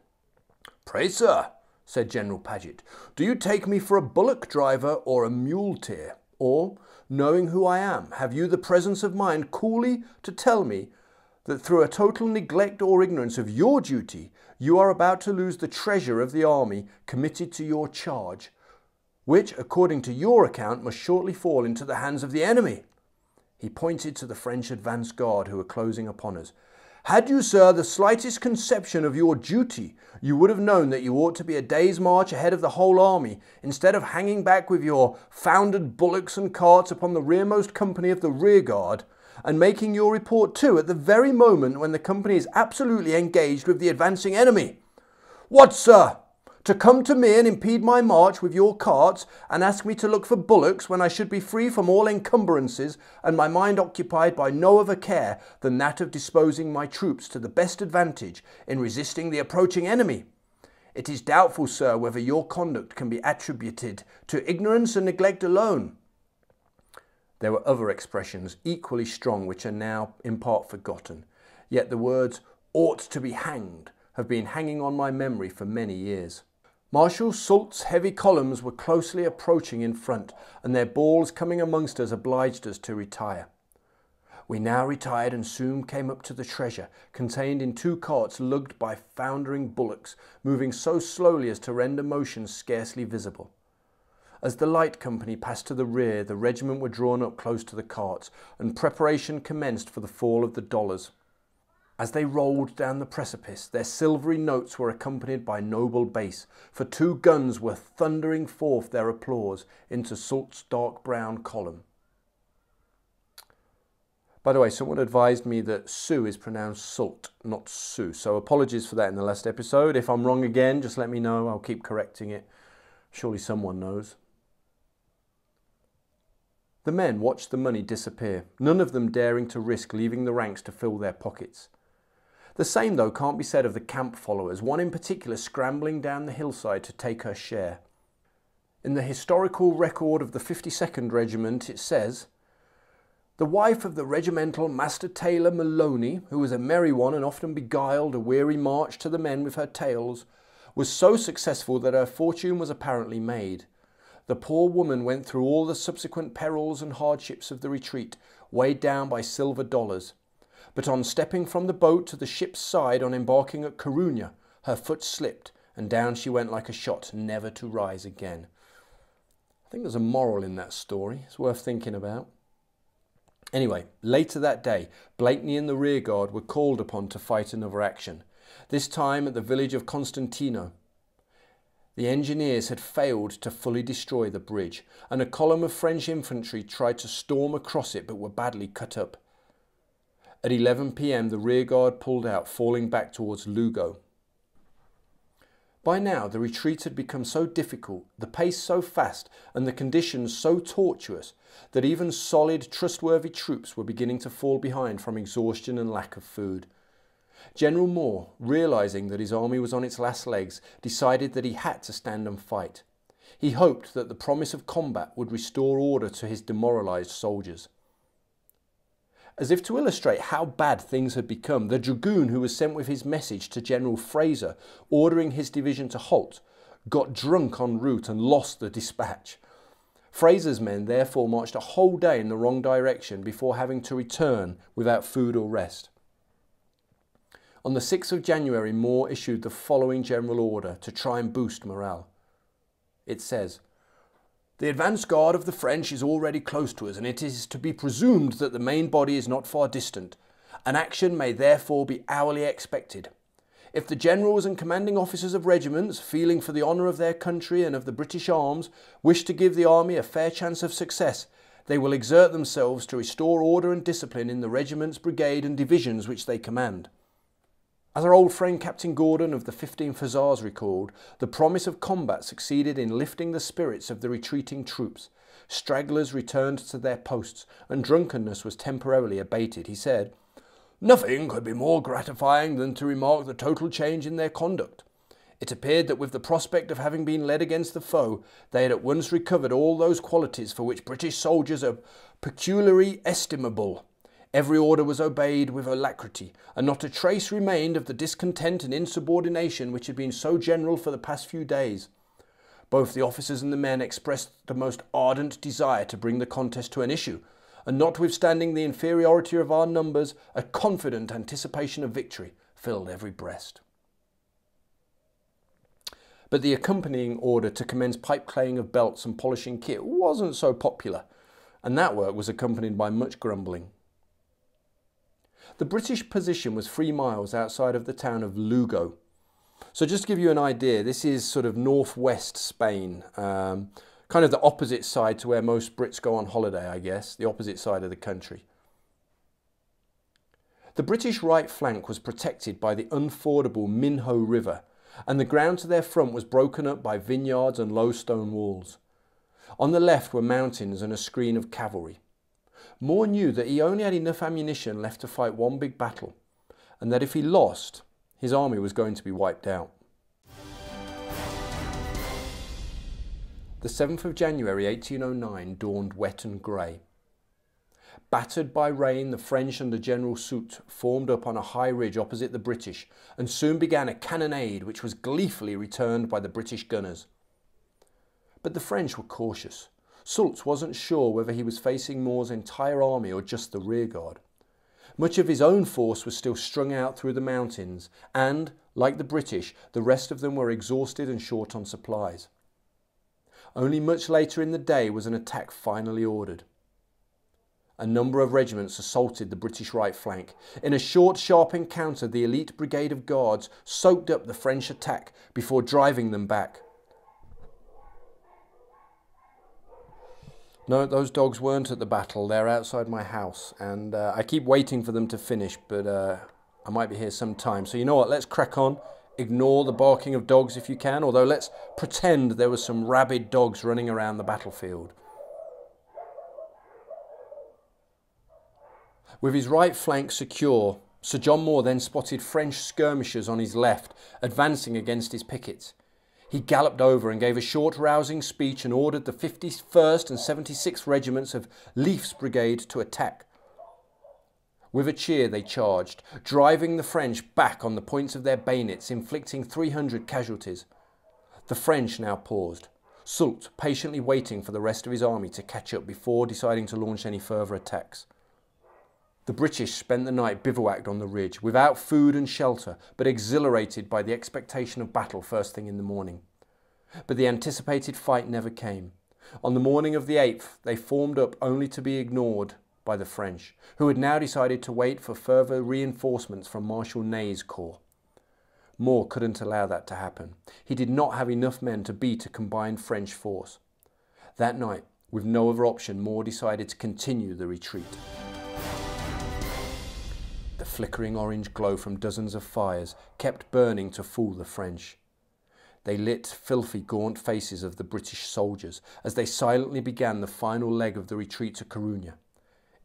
"Pray, sir," said General Paget, "do you take me for a bullock driver or a muleteer? Or, knowing who I am, have you the presence of mind coolly to tell me that through a total neglect or ignorance of your duty, you are about to lose the treasure of the army committed to your charge, which, according to your account, must shortly fall into the hands of the enemy?" He pointed to the French advance guard who were closing upon us. "Had you, sir, the slightest conception of your duty, you would have known that you ought to be a day's march ahead of the whole army, instead of hanging back with your foundered bullocks and carts upon the rearmost company of the rearguard, and making your report too at the very moment when the company is absolutely engaged with the advancing enemy. What, sir? To come to me and impede my march with your carts, and ask me to look for bullocks when I should be free from all encumbrances, and my mind occupied by no other care than that of disposing my troops to the best advantage in resisting the approaching enemy? It is doubtful, sir, whether your conduct can be attributed to ignorance and neglect alone." There were other expressions equally strong which are now in part forgotten, yet the words "ought to be hanged" have been hanging on my memory for many years. Marshal Soult's heavy columns were closely approaching in front, and their balls coming amongst us obliged us to retire. We now retired and soon came up to the treasure, contained in 2 carts lugged by foundering bullocks, moving so slowly as to render motion scarcely visible. As the light company passed to the rear, the regiment were drawn up close to the carts, and preparation commenced for the fall of the dollars. As they rolled down the precipice, their silvery notes were accompanied by noble bass, for 2 guns were thundering forth their applause into Soult's dark brown column. By the way, someone advised me that Sue is pronounced Soult, not Sue, so apologies for that in the last episode. If I'm wrong again, just let me know, I'll keep correcting it. Surely someone knows. The men watched the money disappear, none of them daring to risk leaving the ranks to fill their pockets. The same, though, can't be said of the camp followers, one in particular scrambling down the hillside to take her share. In the historical record of the 52nd Regiment, it says, "The wife of the regimental Master Taylor Maloney, who was a merry one and often beguiled a weary march to the men with her tales, was so successful that her fortune was apparently made. The poor woman went through all the subsequent perils and hardships of the retreat, weighed down by silver dollars. But on stepping from the boat to the ship's side on embarking at Corunna, her foot slipped, and down she went like a shot, never to rise again." I think there's a moral in that story. It's worth thinking about. Anyway, later that day, Blakeney and the rearguard were called upon to fight another action, this time at the village of Constantino. The engineers had failed to fully destroy the bridge, and a column of French infantry tried to storm across it but were badly cut up. At 11 p.m. the rearguard pulled out, falling back towards Lugo. By now the retreat had become so difficult, the pace so fast, and the conditions so tortuous that even solid, trustworthy troops were beginning to fall behind from exhaustion and lack of food. General Moore, realising that his army was on its last legs, decided that he had to stand and fight. He hoped that the promise of combat would restore order to his demoralised soldiers. As if to illustrate how bad things had become, the dragoon who was sent with his message to General Fraser, ordering his division to halt, got drunk en route and lost the dispatch. Fraser's men therefore marched a whole day in the wrong direction before having to return without food or rest. On the 6th of January, Moore issued the following general order to try and boost morale. It says, "The advance guard of the French is already close to us, and it is to be presumed that the main body is not far distant. An action may therefore be hourly expected. If the generals and commanding officers of regiments, feeling for the honour of their country and of the British arms, wish to give the army a fair chance of success, they will exert themselves to restore order and discipline in the regiments, brigade and divisions which they command." As our old friend Captain Gordon of the 15th Hussars recalled, the promise of combat succeeded in lifting the spirits of the retreating troops. Stragglers returned to their posts, and drunkenness was temporarily abated. He said, "Nothing could be more gratifying than to remark the total change in their conduct. It appeared that with the prospect of having been led against the foe, they had at once recovered all those qualities for which British soldiers are peculiarly estimable. Every order was obeyed with alacrity, and not a trace remained of the discontent and insubordination which had been so general for the past few days. Both the officers and the men expressed the most ardent desire to bring the contest to an issue, and notwithstanding the inferiority of our numbers, a confident anticipation of victory filled every breast." But the accompanying order to commence pipe claying of belts and polishing kit wasn't so popular, and that work was accompanied by much grumbling. The British position was 3 miles outside of the town of Lugo. So just to give you an idea, this is sort of northwest Spain, kind of the opposite side to where most Brits go on holiday, I guess, the opposite side of the country. The British right flank was protected by the unfordable Minho River, and the ground to their front was broken up by vineyards and low stone walls. On the left were mountains and a screen of cavalry. Moore knew that he only had enough ammunition left to fight one big battle, and that if he lost, his army was going to be wiped out. The 7th of January 1809 dawned wet and grey. Battered by rain, the French under General Soult formed up on a high ridge opposite the British, and soon began a cannonade which was gleefully returned by the British gunners. But the French were cautious. Soult wasn't sure whether he was facing Moore's entire army or just the rearguard. Much of his own force was still strung out through the mountains, and, like the British, the rest of them were exhausted and short on supplies. Only much later in the day was an attack finally ordered. A number of regiments assaulted the British right flank. In a short, sharp encounter, the elite brigade of guards soaked up the French attack before driving them back. No, those dogs weren't at the battle. They're outside my house, and I keep waiting for them to finish, but I might be here some time. So you know what, let's crack on. Ignore the barking of dogs if you can, although let's pretend there were some rabid dogs running around the battlefield. With his right flank secure, Sir John Moore then spotted French skirmishers on his left, advancing against his pickets. He galloped over and gave a short rousing speech and ordered the 51st and 76th Regiments of Leif's brigade to attack. With a cheer they charged, driving the French back on the points of their bayonets, inflicting 300 casualties. The French now paused, Soult patiently waiting for the rest of his army to catch up before deciding to launch any further attacks. The British spent the night bivouacked on the ridge, without food and shelter, but exhilarated by the expectation of battle first thing in the morning. But the anticipated fight never came. On the morning of the 8th, they formed up only to be ignored by the French, who had now decided to wait for further reinforcements from Marshal Ney's corps. Moore couldn't allow that to happen. He did not have enough men to beat a combined French force. That night, with no other option, Moore decided to continue the retreat. The flickering orange glow from dozens of fires kept burning to fool the French. They lit filthy, gaunt faces of the British soldiers as they silently began the final leg of the retreat to Corunna.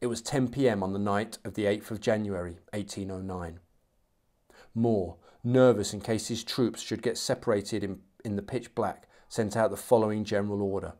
It was 10 p.m. on the night of the 8th of January, 1809. Moore, nervous in case his troops should get separated in the pitch black, sent out the following general order.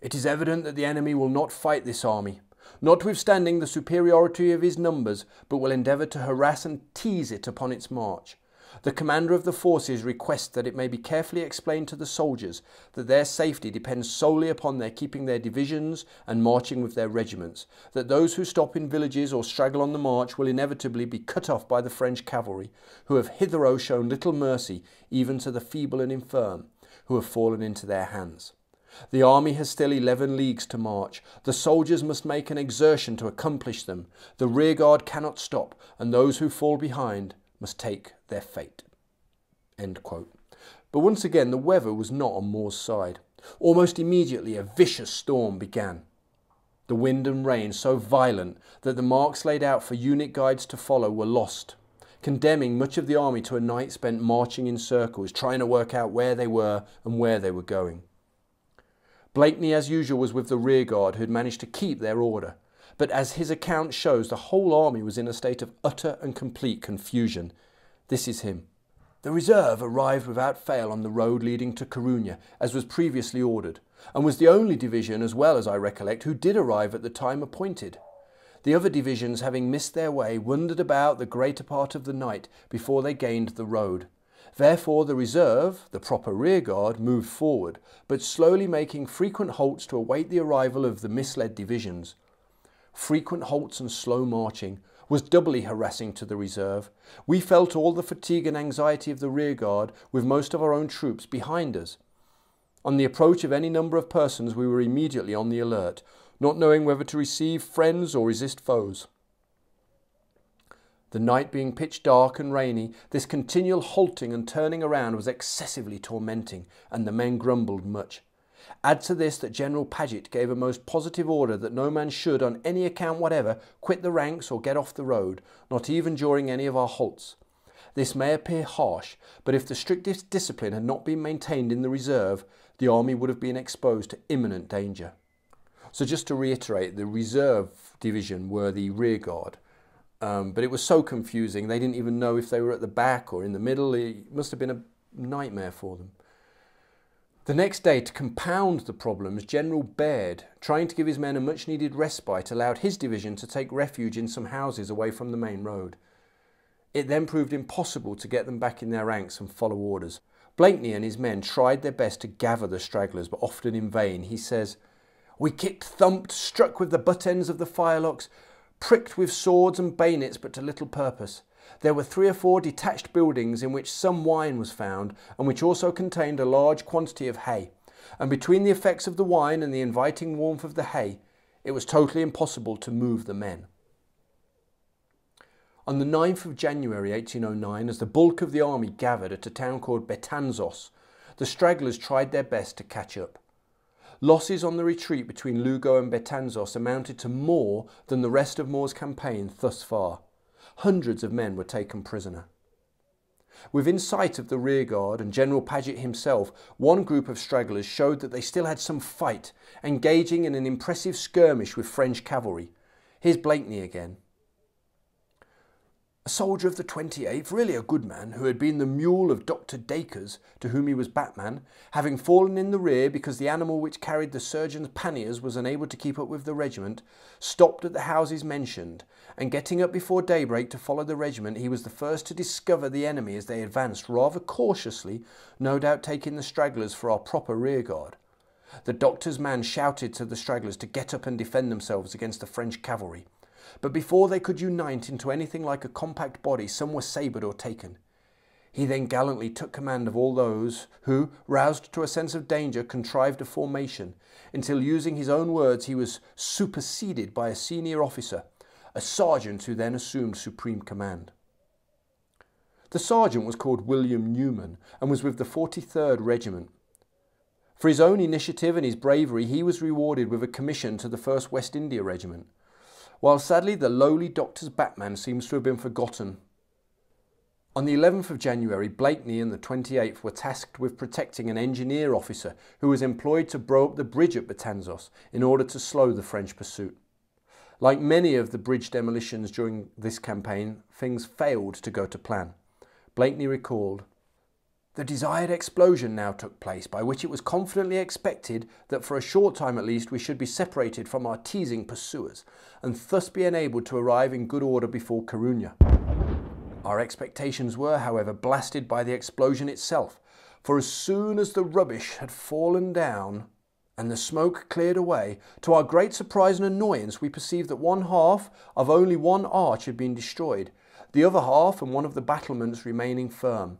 "It is evident that the enemy will not fight this army, notwithstanding the superiority of his numbers, but will endeavour to harass and tease it upon its march. The commander of the forces requests that it may be carefully explained to the soldiers that their safety depends solely upon their keeping their divisions and marching with their regiments, that those who stop in villages or straggle on the march will inevitably be cut off by the French cavalry, who have hitherto shown little mercy even to the feeble and infirm, who have fallen into their hands. The army has still 11 leagues to march. The soldiers must make an exertion to accomplish them. The rearguard cannot stop, and those who fall behind must take their fate." End quote. But once again, the weather was not on Moore's side. Almost immediately, a vicious storm began. The wind and rain so violent that the marks laid out for unit guides to follow were lost. condemning much of the army to a night spent marching in circles, trying to work out where they were and where they were going. Blakeney, as usual, was with the rearguard, who had managed to keep their order, but as his account shows, the whole army was in a state of utter and complete confusion. This is him. The reserve arrived without fail on the road leading to Corunna, as was previously ordered, and was the only division, as well as I recollect, who did arrive at the time appointed. The other divisions, having missed their way, wandered about the greater part of the night before they gained the road. Therefore the reserve, the proper rearguard, moved forward, but slowly making frequent halts to await the arrival of the misled divisions. Frequent halts and slow marching was doubly harassing to the reserve. We felt all the fatigue and anxiety of the rearguard, with most of our own troops behind us. On the approach of any number of persons, we were immediately on the alert, not knowing whether to receive friends or resist foes. The night being pitch dark and rainy, this continual halting and turning around was excessively tormenting, and the men grumbled much. Add to this that General Paget gave a most positive order that no man should, on any account whatever, quit the ranks or get off the road, not even during any of our halts. This may appear harsh, but if the strictest discipline had not been maintained in the reserve, the army would have been exposed to imminent danger. So just to reiterate, the reserve division were the rearguard, but it was so confusing they didn't even know if they were at the back or in the middle. It must have been a nightmare for them. The next day, to compound the problems, General Baird, trying to give his men a much-needed respite, allowed his division to take refuge in some houses away from the main road. It then proved impossible to get them back in their ranks and follow orders. Blakeney and his men tried their best to gather the stragglers, but often in vain. He says, "We kicked, thumped, struck with the butt ends of the firelocks, pricked with swords and bayonets, but to little purpose. There were 3 or 4 detached buildings in which some wine was found, and which also contained a large quantity of hay, and between the effects of the wine and the inviting warmth of the hay, it was totally impossible to move the men." On the 9th of January 1809, as the bulk of the army gathered at a town called Betanzos, the stragglers tried their best to catch up. Losses on the retreat between Lugo and Betanzos amounted to more than the rest of Moore's campaign thus far. Hundreds of men were taken prisoner. Within sight of the rearguard and General Paget himself, one group of stragglers showed that they still had some fight, engaging in an impressive skirmish with French cavalry. Here's Blakeney again. "A soldier of the 28th, really a good man, who had been the mule of Dr. Dacres, to whom he was batman, having fallen in the rear because the animal which carried the surgeon's panniers was unable to keep up with the regiment, stopped at the houses mentioned, and getting up before daybreak to follow the regiment, he was the first to discover the enemy as they advanced rather cautiously, no doubt taking the stragglers for our proper rearguard. The doctor's man shouted to the stragglers to get up and defend themselves against the French cavalry. But before they could unite into anything like a compact body, some were sabred or taken. He then gallantly took command of all those who, roused to a sense of danger, contrived a formation, until, using his own words, he was superseded by a senior officer, a sergeant who then assumed supreme command. The sergeant was called William Newman and was with the 43rd Regiment. For his own initiative and his bravery, he was rewarded with a commission to the 1st West India Regiment, while sadly the lowly doctor's batman seems to have been forgotten. On the 11th of January, Blakeney and the 28th were tasked with protecting an engineer officer who was employed to blow up the bridge at Betanzos in order to slow the French pursuit. Like many of the bridge demolitions during this campaign, things failed to go to plan. Blakeney recalled, "The desired explosion now took place, by which it was confidently expected that for a short time at least we should be separated from our teasing pursuers, and thus be enabled to arrive in good order before Corunna. Our expectations were, however, blasted by the explosion itself, for as soon as the rubbish had fallen down and the smoke cleared away, to our great surprise and annoyance we perceived that one half of only one arch had been destroyed, the other half and one of the battlements remaining firm.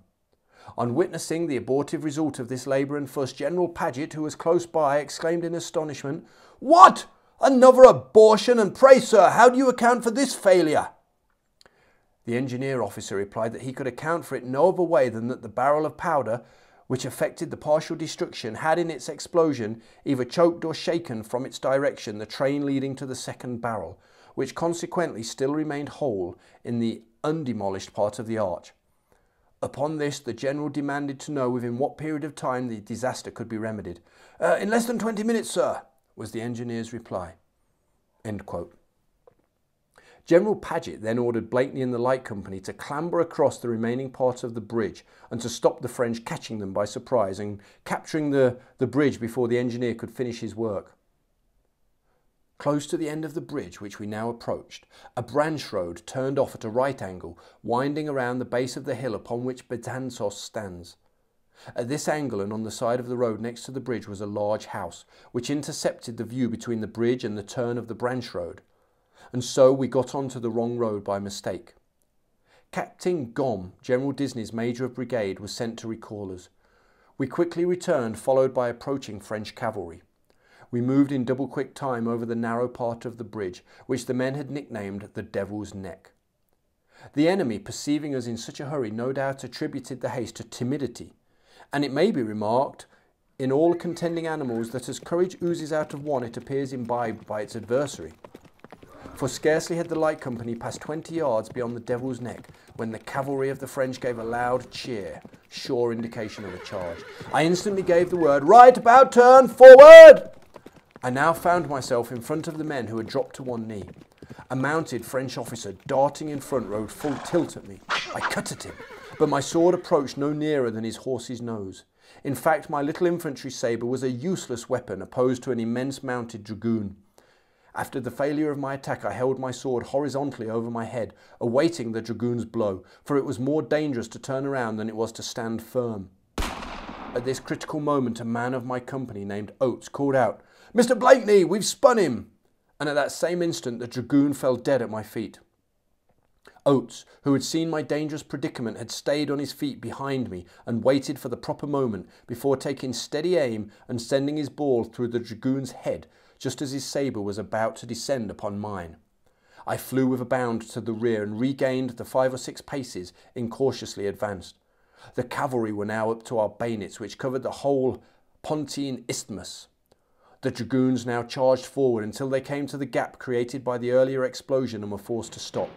On witnessing the abortive result of this labour and fuss, General Paget, who was close by, exclaimed in astonishment, 'What! Another abortion, and pray, sir, how do you account for this failure?' The engineer officer replied that he could account for it no other way than that the barrel of powder, which effected the partial destruction, had in its explosion either choked or shaken from its direction the train leading to the second barrel, which consequently still remained whole in the undemolished part of the arch. Upon this, the general demanded to know within what period of time the disaster could be remedied. In less than 20 minutes, sir, was the engineer's reply. End quote. General Paget then ordered Blakeney and the Light Company to clamber across the remaining parts of the bridge and to stop the French catching them by surprise and capturing the bridge before the engineer could finish his work. Close to the end of the bridge, which we now approached, a branch road turned off at a right angle, winding around the base of the hill upon which Betanzos stands. At this angle and on the side of the road next to the bridge was a large house, which intercepted the view between the bridge and the turn of the branch road. And so we got onto the wrong road by mistake. Captain Gom, General Disney's Major of Brigade, was sent to recall us. We quickly returned, followed by approaching French cavalry. We moved in double quick time over the narrow part of the bridge, which the men had nicknamed the Devil's Neck. The enemy, perceiving us in such a hurry, no doubt attributed the haste to timidity, and it may be remarked in all contending animals that as courage oozes out of one, it appears imbibed by its adversary. For scarcely had the Light Company passed 20 yards beyond the Devil's Neck when the cavalry of the French gave a loud cheer, sure indication of a charge. I instantly gave the word, "Right about turn, forward!" I now found myself in front of the men who had dropped to one knee. A mounted French officer, darting in front, rode full tilt at me. I cut at him, but my sword approached no nearer than his horse's nose. In fact, my little infantry sabre was a useless weapon opposed to an immense mounted dragoon. After the failure of my attack, I held my sword horizontally over my head, awaiting the dragoon's blow, for it was more dangerous to turn around than it was to stand firm. At this critical moment, a man of my company named Oates called out, "Mr. Blakeney, we've spun him!" And at that same instant, the dragoon fell dead at my feet. Oates, who had seen my dangerous predicament, had stayed on his feet behind me and waited for the proper moment before taking steady aim and sending his ball through the dragoon's head, just as his sabre was about to descend upon mine. I flew with a bound to the rear and regained the 5 or 6 paces incautiously advanced. The cavalry were now up to our bayonets, which covered the whole Pontine Isthmus. The dragoons now charged forward until they came to the gap created by the earlier explosion and were forced to stop.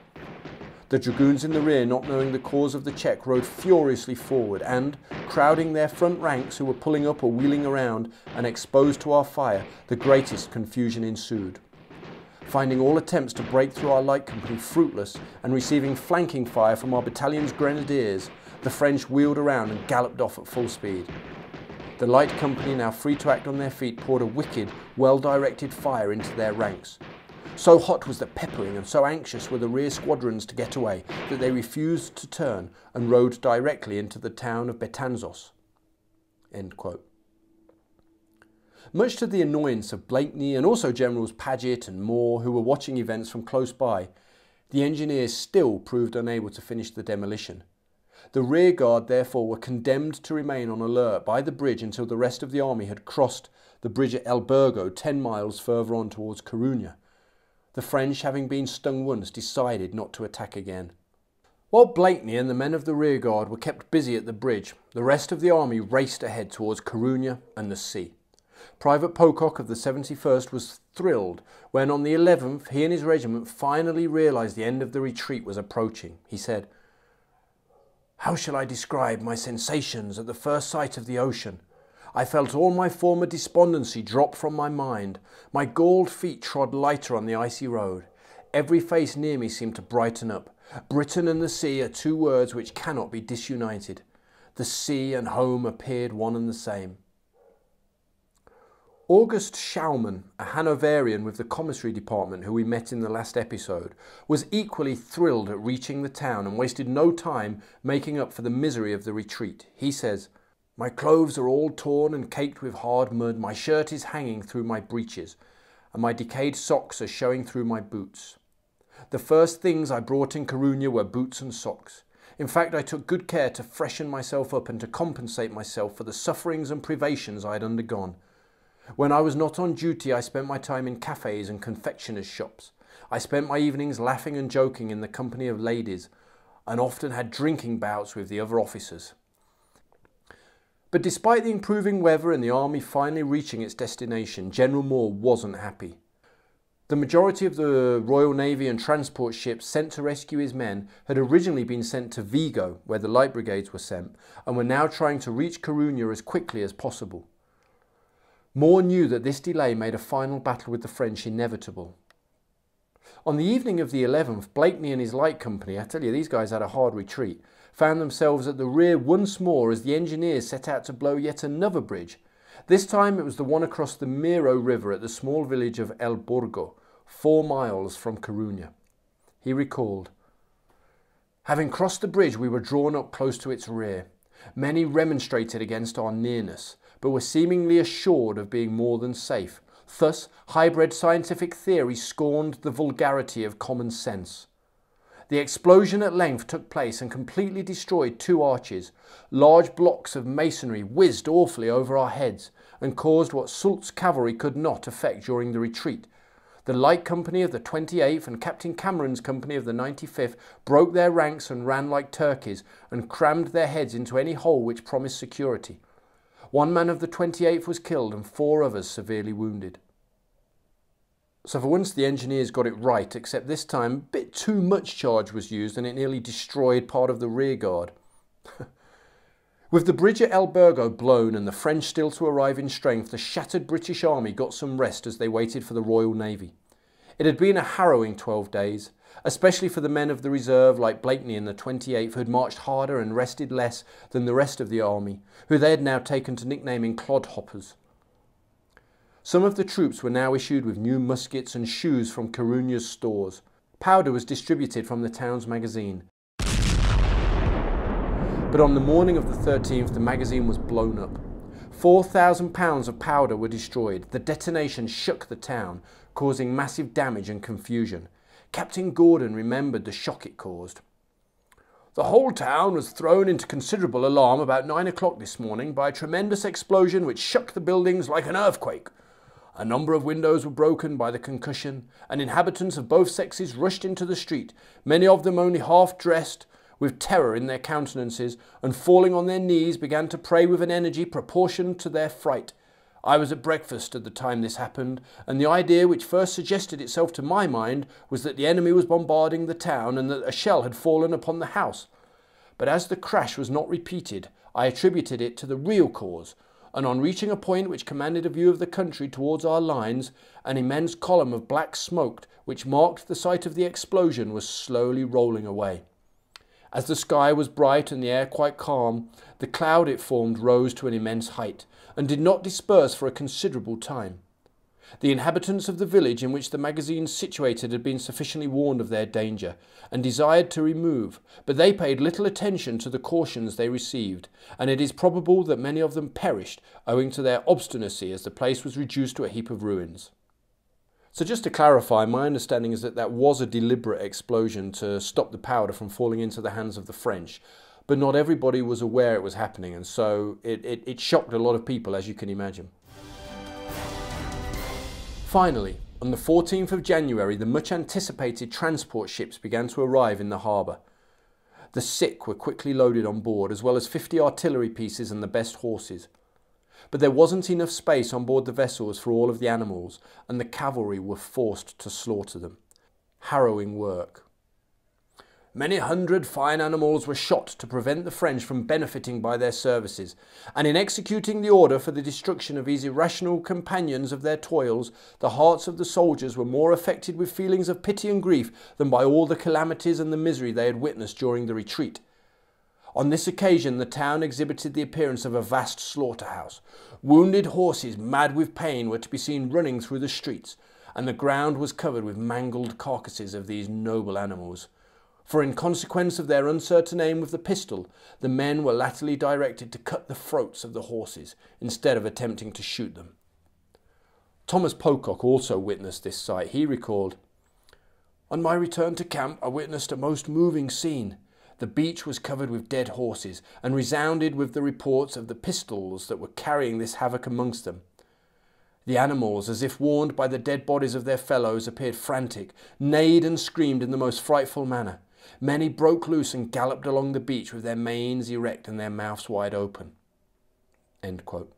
The dragoons in the rear, not knowing the cause of the check, rode furiously forward and, crowding their front ranks who were pulling up or wheeling around and exposed to our fire, the greatest confusion ensued. Finding all attempts to break through our Light Company fruitless and receiving flanking fire from our battalion's grenadiers, the French wheeled around and galloped off at full speed. The Light Company, now free to act on their feet, poured a wicked, well-directed fire into their ranks. So hot was the peppering and so anxious were the rear squadrons to get away that they refused to turn and rode directly into the town of Betanzos. End quote. Much to the annoyance of Blakeney and also Generals Paget and Moore, who were watching events from close by, the engineers still proved unable to finish the demolition. The rear guard therefore were condemned to remain on alert by the bridge until the rest of the army had crossed the bridge at El Burgo 10 miles further on towards Coruña. The French, having been stung once, decided not to attack again. While Blakeney and the men of the rearguard were kept busy at the bridge, the rest of the army raced ahead towards Coruña and the sea. Private Pocock of the 71st was thrilled when on the 11th he and his regiment finally realised the end of the retreat was approaching. He said, "How shall I describe my sensations at the first sight of the ocean? I felt all my former despondency drop from my mind. My galled feet trod lighter on the icy road. Every face near me seemed to brighten up. Britain and the sea are 2 words which cannot be disunited. The sea and home appeared one and the same." August Schaumann, a Hanoverian with the commissary department who we met in the last episode, was equally thrilled at reaching the town and wasted no time making up for the misery of the retreat. He says, "My clothes are all torn and caked with hard mud, my shirt is hanging through my breeches, and my decayed socks are showing through my boots. The first things I brought in Coruña were boots and socks. In fact, I took good care to freshen myself up and to compensate myself for the sufferings and privations I had undergone. When I was not on duty, I spent my time in cafes and confectioners' shops. I spent my evenings laughing and joking in the company of ladies, and often had drinking bouts with the other officers." But despite the improving weather and the army finally reaching its destination, General Moore wasn't happy. The majority of the Royal Navy and transport ships sent to rescue his men had originally been sent to Vigo, where the light brigades were sent, and were now trying to reach Corunna as quickly as possible. Moore knew that this delay made a final battle with the French inevitable. On the evening of the 11th, Blakeney and his light company, I tell you, these guys had a hard retreat, found themselves at the rear once more as the engineers set out to blow yet another bridge. This time it was the one across the Miro River at the small village of El Burgo, 4 miles from Corunna. He recalled, "Having crossed the bridge, we were drawn up close to its rear. Many remonstrated against our nearness, but were seemingly assured of being more than safe. Thus, hybrid scientific theory scorned the vulgarity of common sense. The explosion at length took place and completely destroyed 2 arches. Large blocks of masonry whizzed awfully over our heads and caused what Soult's cavalry could not effect during the retreat. The light company of the 28th and Captain Cameron's company of the 95th broke their ranks and ran like turkeys and crammed their heads into any hole which promised security. 1 man of the 28th was killed and 4 others severely wounded." So for once the engineers got it right, except this time a bit too much charge was used and it nearly destroyed part of the rear guard. With the bridge at El Burgo blown and the French still to arrive in strength, the shattered British army got some rest as they waited for the Royal Navy. It had been a harrowing 12 days, especially for the men of the reserve like Blakeney and the 28th, who had marched harder and rested less than the rest of the army, who they had now taken to nicknaming clodhoppers. Some of the troops were now issued with new muskets and shoes from Corunna's stores. Powder was distributed from the town's magazine. But on the morning of the 13th, the magazine was blown up. 4,000 pounds of powder were destroyed. The detonation shook the town, causing massive damage and confusion. Captain Gordon remembered the shock it caused. "The whole town was thrown into considerable alarm about 9 o'clock this morning by a tremendous explosion which shook the buildings like an earthquake. A number of windows were broken by the concussion, and inhabitants of both sexes rushed into the street, many of them only half dressed, with terror in their countenances, and falling on their knees began to pray with an energy proportioned to their fright. I was at breakfast at the time this happened, and the idea which first suggested itself to my mind was that the enemy was bombarding the town and that a shell had fallen upon the house. But as the crash was not repeated, I attributed it to the real cause, and on reaching a point which commanded a view of the country towards our lines, an immense column of black smoke, which marked the site of the explosion, was slowly rolling away. As the sky was bright and the air quite calm, the cloud it formed rose to an immense height, and did not disperse for a considerable time. The inhabitants of the village in which the magazine situated had been sufficiently warned of their danger, and desired to remove, but they paid little attention to the cautions they received, and it is probable that many of them perished owing to their obstinacy as the place was reduced to a heap of ruins. So just to clarify, my understanding is that that was a deliberate explosion to stop the powder from falling into the hands of the French, but not everybody was aware it was happening, and so it shocked a lot of people, as you can imagine. Finally, on the 14th of January, the much anticipated transport ships began to arrive in the harbour. The sick were quickly loaded on board, as well as 50 artillery pieces and the best horses. But there wasn't enough space on board the vessels for all of the animals, and the cavalry were forced to slaughter them. Harrowing work. Many hundred fine animals were shot to prevent the French from benefiting by their services, and in executing the order for the destruction of these irrational companions of their toils, the hearts of the soldiers were more affected with feelings of pity and grief than by all the calamities and the misery they had witnessed during the retreat. On this occasion the town exhibited the appearance of a vast slaughterhouse. Wounded horses, mad with pain, were to be seen running through the streets, and the ground was covered with mangled carcasses of these noble animals. For in consequence of their uncertain aim with the pistol, the men were latterly directed to cut the throats of the horses, instead of attempting to shoot them. Thomas Pocock also witnessed this sight. He recalled, "On my return to camp, I witnessed a most moving scene. The beach was covered with dead horses, and resounded with the reports of the pistols that were carrying this havoc amongst them. The animals, as if warned by the dead bodies of their fellows, appeared frantic, neighed and screamed in the most frightful manner. Many broke loose and galloped along the beach with their manes erect and their mouths wide open." End quote.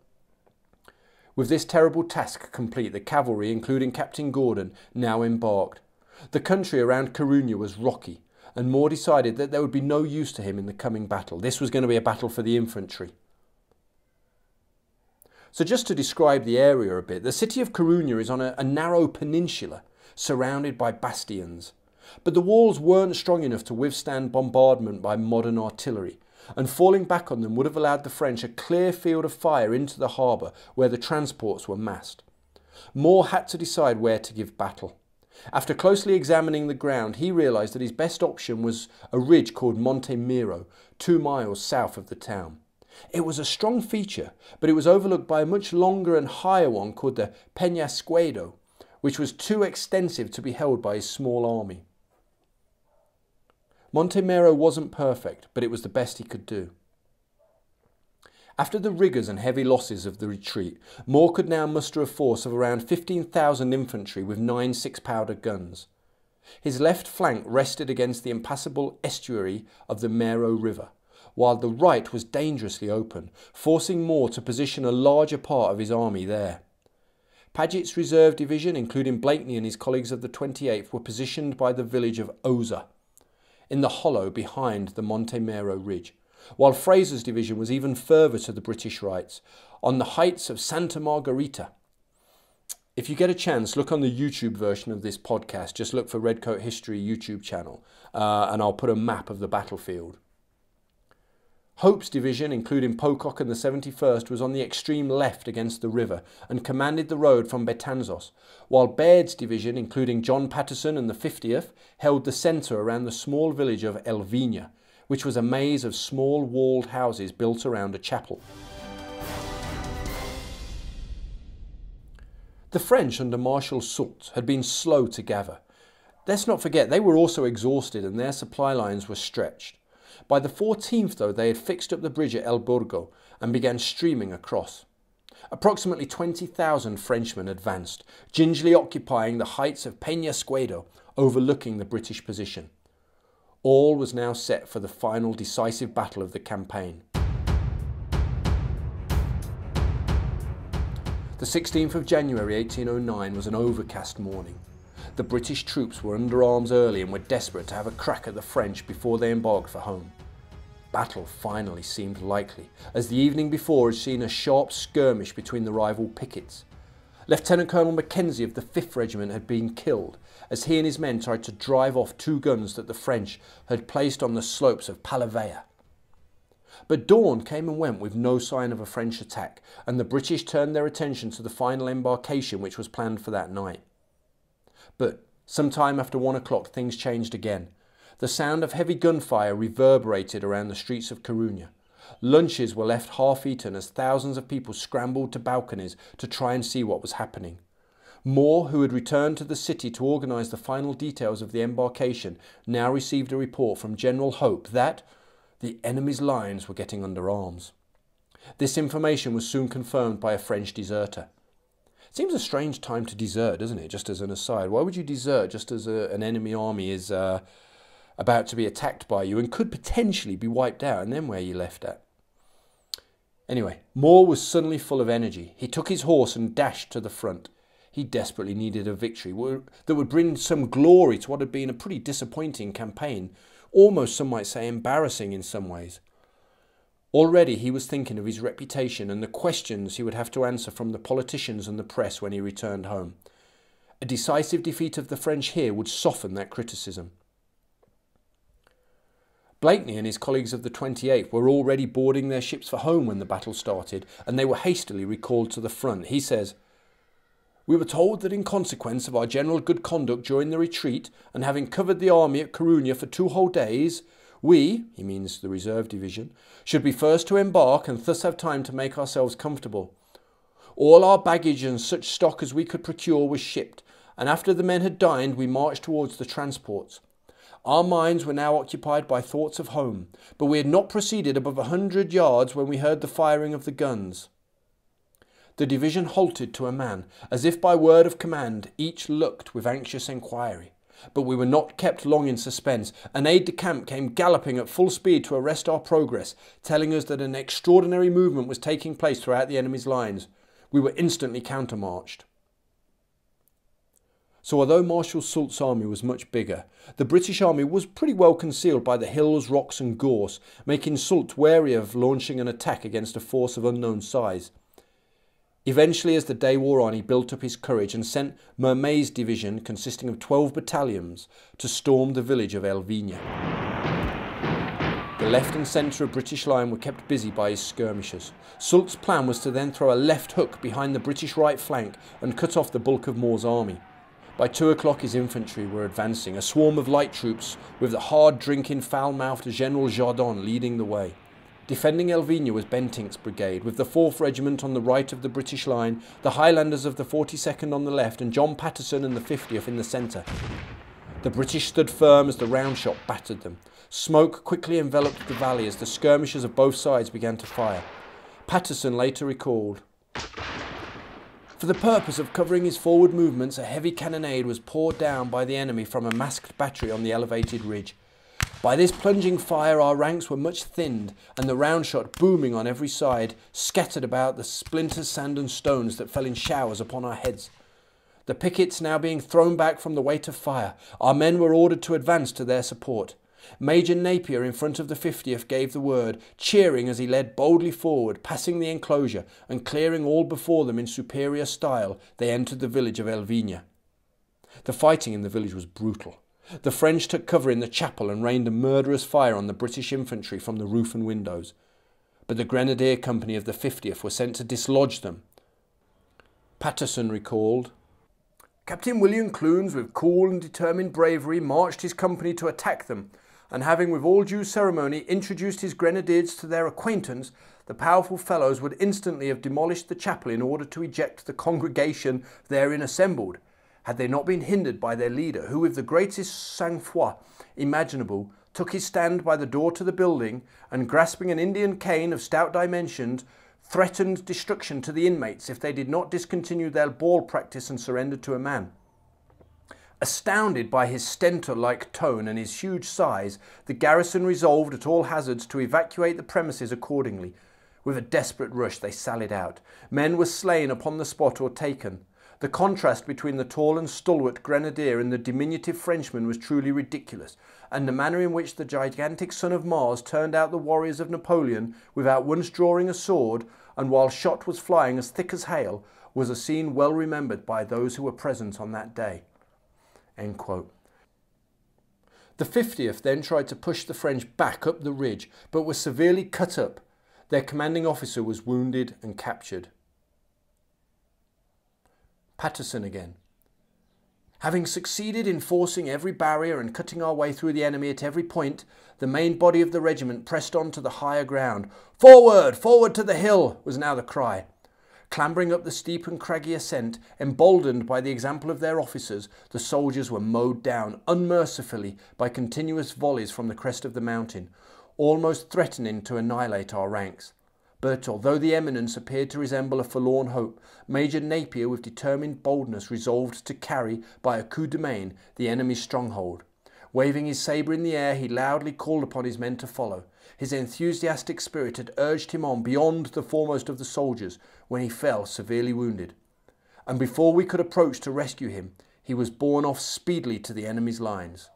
With this terrible task complete, the cavalry, including Captain Gordon, now embarked. The country around Corunna was rocky, and Moore decided that there would be no use to him in the coming battle. This was going to be a battle for the infantry. So just to describe the area a bit, the city of Corunna is on a narrow peninsula surrounded by bastions. But the walls weren't strong enough to withstand bombardment by modern artillery, and falling back on them would have allowed the French a clear field of fire into the harbour where the transports were massed. Moore had to decide where to give battle. After closely examining the ground, he realised that his best option was a ridge called Monte Miro, 2 miles south of the town. It was a strong feature, but it was overlooked by a much longer and higher one called the Peñasquedo, which was too extensive to be held by his small army. Monte Miro wasn't perfect, but it was the best he could do. After the rigours and heavy losses of the retreat, Moore could now muster a force of around 15,000 infantry with 9 6-pounder guns. His left flank rested against the impassable estuary of the Mero River, while the right was dangerously open, forcing Moore to position a larger part of his army there. Paget's reserve division, including Blakeney and his colleagues of the 28th, were positioned by the village of Oza, in the hollow behind the Monte Mero ridge, while Fraser's division was even further to the British right, on the heights of Santa Margarita. If you get a chance, look on the YouTube version of this podcast. Just look for Redcoat History YouTube channel, and I'll put a map of the battlefield. Hope's division, including Pocock and the 71st, was on the extreme left against the river and commanded the road from Betanzos, while Baird's division, including John Patterson and the 50th, held the centre around the small village of Elvina, which was a maze of small walled houses built around a chapel. The French under Marshal Soult had been slow to gather. Let's not forget they were also exhausted and their supply lines were stretched. By the 14th, though, they had fixed up the bridge at El Burgo and began streaming across. Approximately 20,000 Frenchmen advanced, gingerly occupying the heights of Peñasquedo, overlooking the British position. All was now set for the final decisive battle of the campaign. The 16th of January 1809 was an overcast morning. The British troops were under arms early and were desperate to have a crack at the French before they embarked for home. Battle finally seemed likely, as the evening before had seen a sharp skirmish between the rival pickets. Lieutenant Colonel Mackenzie of the 5th Regiment had been killed, as he and his men tried to drive off 2 guns that the French had placed on the slopes of Palavea. But dawn came and went with no sign of a French attack, and the British turned their attention to the final embarkation which was planned for that night. But sometime after 1 o'clock things changed again. The sound of heavy gunfire reverberated around the streets of Corunna. Lunches were left half-eaten as thousands of people scrambled to balconies to try and see what was happening. Moore, who had returned to the city to organise the final details of the embarkation, now received a report from General Hope that the enemy's lines were getting under arms. This information was soon confirmed by a French deserter. It seems a strange time to desert, doesn't it, just as an aside? Why would you desert just as an enemy army is about to be attacked by you and could potentially be wiped out, and then where are you left at? Anyway, Moore was suddenly full of energy. He took his horse and dashed to the front. He desperately needed a victory that would bring some glory to what had been a pretty disappointing campaign, almost some might say embarrassing in some ways. Already he was thinking of his reputation and the questions he would have to answer from the politicians and the press when he returned home. A decisive defeat of the French here would soften that criticism. Blakeney and his colleagues of the 28th were already boarding their ships for home when the battle started, and they were hastily recalled to the front. He says, "We were told that in consequence of our general good conduct during the retreat, and having covered the army at Corunna for 2 whole days, we," he means the reserve division, "should be first to embark and thus have time to make ourselves comfortable. All our baggage and such stock as we could procure was shipped, and after the men had dined we marched towards the transports. Our minds were now occupied by thoughts of home, but we had not proceeded above 100 yards when we heard the firing of the guns. The division halted to a man, as if by word of command. Each looked with anxious enquiry. But we were not kept long in suspense. An aide-de-camp came galloping at full speed to arrest our progress, telling us that an extraordinary movement was taking place throughout the enemy's lines. We were instantly countermarched. So although Marshal Soult's army was much bigger, the British army was pretty well concealed by the hills, rocks and gorse, making Soult wary of launching an attack against a force of unknown size. Eventually, as the day wore on, he built up his courage and sent Mermet's division, consisting of 12 battalions, to storm the village of Elvina. The left and centre of British line were kept busy by his skirmishers. Soult's plan was to then throw a left hook behind the British right flank and cut off the bulk of Moore's army. By 2 o'clock his infantry were advancing, a swarm of light troops with the hard-drinking, foul-mouthed General Jardon leading the way. Defending Elvina was Bentinck's brigade, with the 4th Regiment on the right of the British line, the Highlanders of the 42nd on the left, and John Patterson and the 50th in the centre. The British stood firm as the round shot battered them. Smoke quickly enveloped the valley as the skirmishers of both sides began to fire. Patterson later recalled, "For the purpose of covering his forward movements, a heavy cannonade was poured down by the enemy from a masked battery on the elevated ridge. By this plunging fire our ranks were much thinned, and the round shot, booming on every side, scattered about the splinters, sand and stones that fell in showers upon our heads. The pickets now being thrown back from the weight of fire, our men were ordered to advance to their support. Major Napier in front of the 50th gave the word, cheering as he led boldly forward, passing the enclosure and clearing all before them in superior style. They entered the village of Elvina. The fighting in the village was brutal. The French took cover in the chapel and rained a murderous fire on the British infantry from the roof and windows. But the Grenadier Company of the 50th were sent to dislodge them. Patterson recalled, "Captain William Clunes, with cool and determined bravery, marched his company to attack them, and having with all due ceremony introduced his grenadiers to their acquaintance, the powerful fellows would instantly have demolished the chapel in order to eject the congregation therein assembled, had they not been hindered by their leader, who with the greatest sang-froid imaginable took his stand by the door to the building, and grasping an Indian cane of stout dimensions, threatened destruction to the inmates if they did not discontinue their ball practice and surrender to a man. Astounded by his stentor-like tone and his huge size, the garrison resolved at all hazards to evacuate the premises accordingly. With a desperate rush they sallied out. Men were slain upon the spot or taken. The contrast between the tall and stalwart grenadier and the diminutive Frenchman was truly ridiculous, and the manner in which the gigantic son of Mars turned out the warriors of Napoleon without once drawing a sword, and while shot was flying as thick as hail, was a scene well remembered by those who were present on that day." End quote. The 50th then tried to push the French back up the ridge, but were severely cut up. Their commanding officer was wounded and captured. Patterson again. "Having succeeded in forcing every barrier and cutting our way through the enemy at every point, the main body of the regiment pressed on to the higher ground. 'Forward! Forward to the hill!' was now the cry. Clambering up the steep and craggy ascent, emboldened by the example of their officers, the soldiers were mowed down unmercifully by continuous volleys from the crest of the mountain, almost threatening to annihilate our ranks. But although the eminence appeared to resemble a forlorn hope, Major Napier with determined boldness resolved to carry, by a coup de main, the enemy's stronghold. Waving his sabre in the air, he loudly called upon his men to follow. His enthusiastic spirit had urged him on beyond the foremost of the soldiers, when he fell severely wounded. And before we could approach to rescue him, he was borne off speedily to the enemy's lines."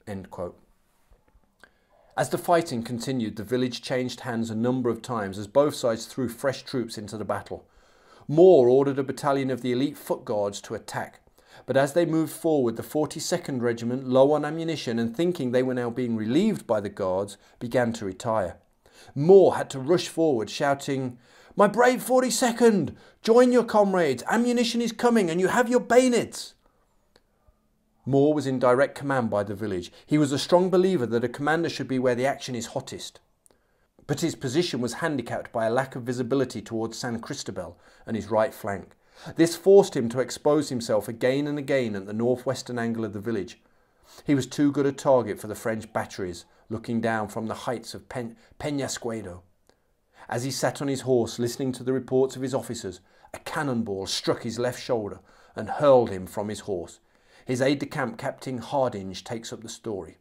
End quote. As the fighting continued, the village changed hands a number of times as both sides threw fresh troops into the battle. Moore ordered a battalion of the elite foot guards to attack, but as they moved forward, the 42nd Regiment, low on ammunition and thinking they were now being relieved by the guards, began to retire. Moore had to rush forward, shouting, "My brave 42nd! Join your comrades! Ammunition is coming and you have your bayonets!" Moore was in direct command by the village. He was a strong believer that a commander should be where the action is hottest. But his position was handicapped by a lack of visibility towards San Cristobal and his right flank. This forced him to expose himself again and again at the northwestern angle of the village. He was too good a target for the French batteries, looking down from the heights of Peñasquedo. As he sat on his horse listening to the reports of his officers, a cannonball struck his left shoulder and hurled him from his horse. His aide-de-camp, Captain Hardinge, takes up the story.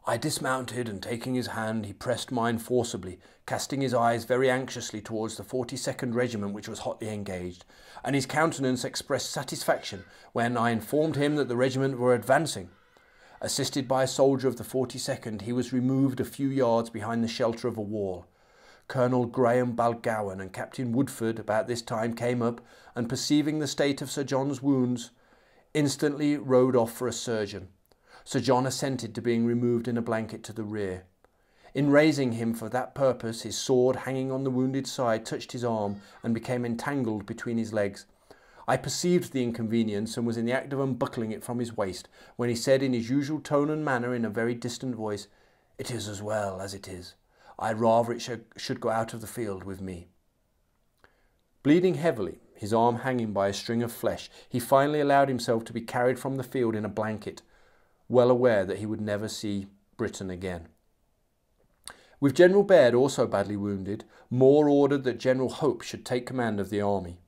I dismounted, and taking his hand, he pressed mine forcibly, casting his eyes very anxiously towards the 42nd Regiment, which was hotly engaged, and his countenance expressed satisfaction when I informed him that the regiment were advancing. Assisted by a soldier of the 42nd, he was removed a few yards behind the shelter of a wall. Colonel Graham Balgowan and Captain Woodford about this time came up, and perceiving the state of Sir John's wounds, instantly rode off for a surgeon. Sir John assented to being removed in a blanket to the rear. In raising him for that purpose, his sword, hanging on the wounded side, touched his arm and became entangled between his legs. I perceived the inconvenience and was in the act of unbuckling it from his waist, when he said in his usual tone and manner in a very distant voice, "It is as well as it is. I'd rather it should go out of the field with me." Bleeding heavily, his arm hanging by a string of flesh, he finally allowed himself to be carried from the field in a blanket, well aware that he would never see Britain again. With General Baird also badly wounded, Moore ordered that General Hope should take command of the army.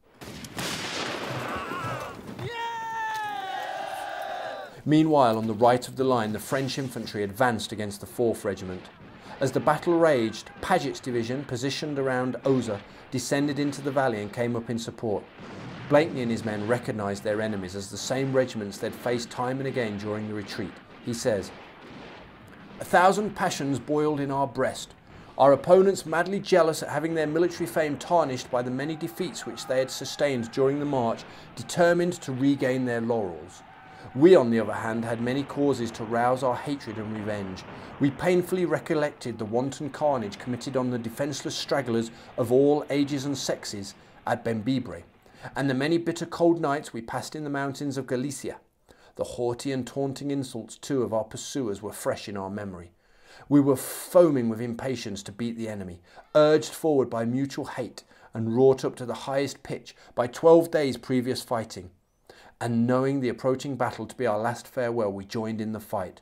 Meanwhile, on the right of the line, the French infantry advanced against the 4th Regiment. As the battle raged, Paget's division, positioned around Oza, descended into the valley and came up in support. Blakeney and his men recognised their enemies as the same regiments they'd faced time and again during the retreat. He says, "1,000 passions boiled in our breast. Our opponents, madly jealous at having their military fame tarnished by the many defeats which they had sustained during the march, determined to regain their laurels. We, on the other hand, had many causes to rouse our hatred and revenge. We painfully recollected the wanton carnage committed on the defenceless stragglers of all ages and sexes at Bembibre, and the many bitter cold nights we passed in the mountains of Galicia. The haughty and taunting insults, too, of our pursuers were fresh in our memory. We were foaming with impatience to beat the enemy, urged forward by mutual hate and wrought up to the highest pitch by 12 days' previous fighting. And knowing the approaching battle to be our last farewell, we joined in the fight.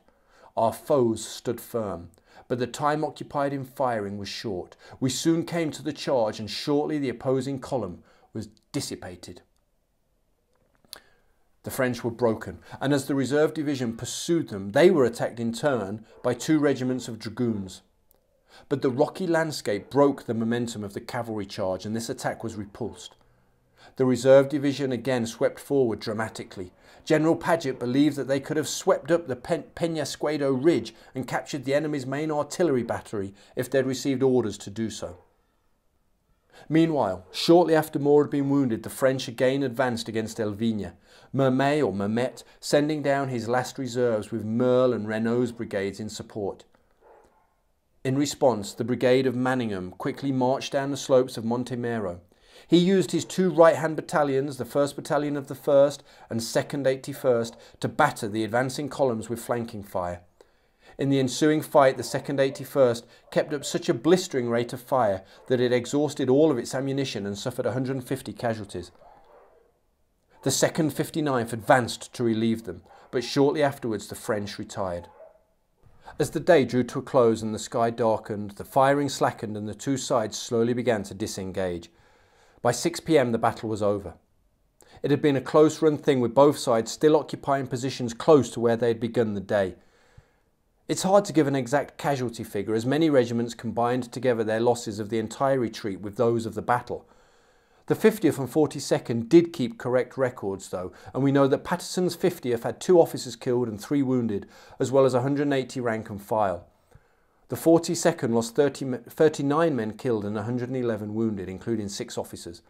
Our foes stood firm, but the time occupied in firing was short. We soon came to the charge, and shortly the opposing column was dissipated." The French were broken, and as the reserve division pursued them, they were attacked in turn by 2 regiments of dragoons. But the rocky landscape broke the momentum of the cavalry charge, and this attack was repulsed. The reserve division again swept forward dramatically. General Paget believed that they could have swept up the Penasquedo Ridge and captured the enemy's main artillery battery if they had received orders to do so. Meanwhile, shortly after Moore had been wounded, the French again advanced against Elvina, Mermet sending down his last reserves with Merle and Renault's brigades in support. In response, the brigade of Manningham quickly marched down the slopes of Montemero. He used his 2 right-hand battalions, the 1st Battalion of the 1st and 2nd 81st, to batter the advancing columns with flanking fire. In the ensuing fight, the 2nd 81st kept up such a blistering rate of fire that it exhausted all of its ammunition and suffered 150 casualties. The 2nd 59th advanced to relieve them, but shortly afterwards the French retired. As the day drew to a close and the sky darkened, the firing slackened and the 2 sides slowly began to disengage. By 6 p.m. the battle was over. It had been a close-run thing, with both sides still occupying positions close to where they had begun the day. It's hard to give an exact casualty figure, as many regiments combined together their losses of the entire retreat with those of the battle. The 50th and 42nd did keep correct records though, and we know that Patterson's 50th had 2 officers killed and 3 wounded, as well as 180 rank and file. The 42nd lost 39 men killed and 111 wounded, including 6 officers.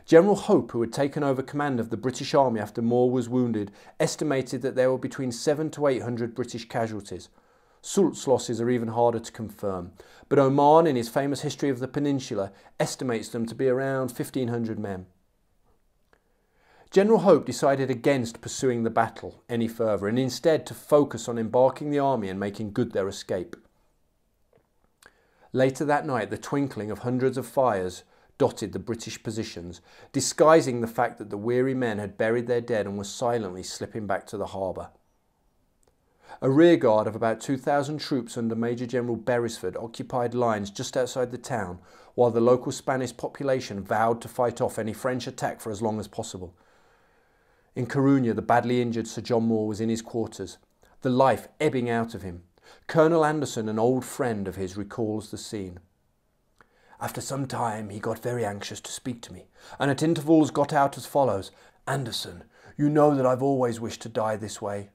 General Hope, who had taken over command of the British Army after Moore was wounded, estimated that there were between 700 to 800 British casualties. Soult's losses are even harder to confirm, but Oman, in his famous History of the Peninsula, estimates them to be around 1,500 men. General Hope decided against pursuing the battle any further and instead to focus on embarking the army and making good their escape. Later that night, the twinkling of hundreds of fires dotted the British positions, disguising the fact that the weary men had buried their dead and were silently slipping back to the harbour. A rearguard of about 2,000 troops under Major General Beresford occupied lines just outside the town, while the local Spanish population vowed to fight off any French attack for as long as possible. In Coruña, the badly injured Sir John Moore was in his quarters, the life ebbing out of him. Colonel Anderson, an old friend of his, recalls the scene. After some time he got very anxious to speak to me, and at intervals got out as follows: "Anderson, you know that I've always wished to die this way."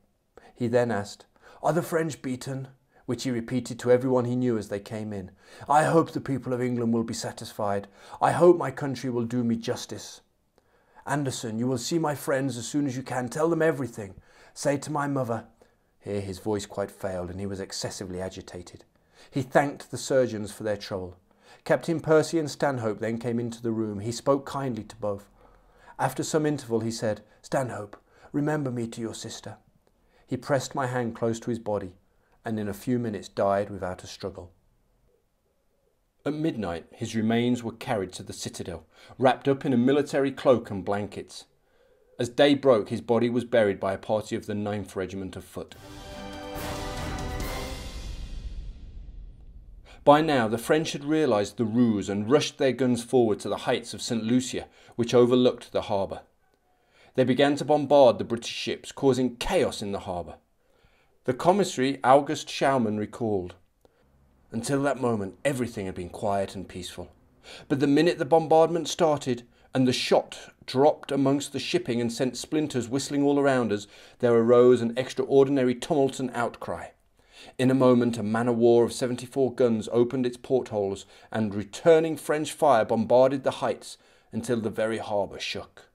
He then asked, "Are the French beaten?" which he repeated to everyone he knew as they came in. "I hope the people of England will be satisfied. I hope my country will do me justice. Anderson, you will see my friends as soon as you can. Tell them everything. Say to my mother—" Here his voice quite failed and he was excessively agitated. He thanked the surgeons for their trouble. Captain Percy and Stanhope then came into the room. He spoke kindly to both. After some interval he said, "Stanhope, remember me to your sister." He pressed my hand close to his body and in a few minutes died without a struggle. At midnight his remains were carried to the citadel, wrapped up in a military cloak and blankets. As day broke, his body was buried by a party of the 9th Regiment of Foot. By now the French had realised the ruse and rushed their guns forward to the heights of St. Lucia, which overlooked the harbour. They began to bombard the British ships, causing chaos in the harbour. The commissary, August Schaumann, recalled, "Until that moment everything had been quiet and peaceful. But the minute the bombardment started and the shot dropped amongst the shipping and sent splinters whistling all around us, there arose an extraordinary tumult and outcry. In a moment a man-of-war of 74 guns opened its portholes and returning French fire bombarded the heights until the very harbour shook.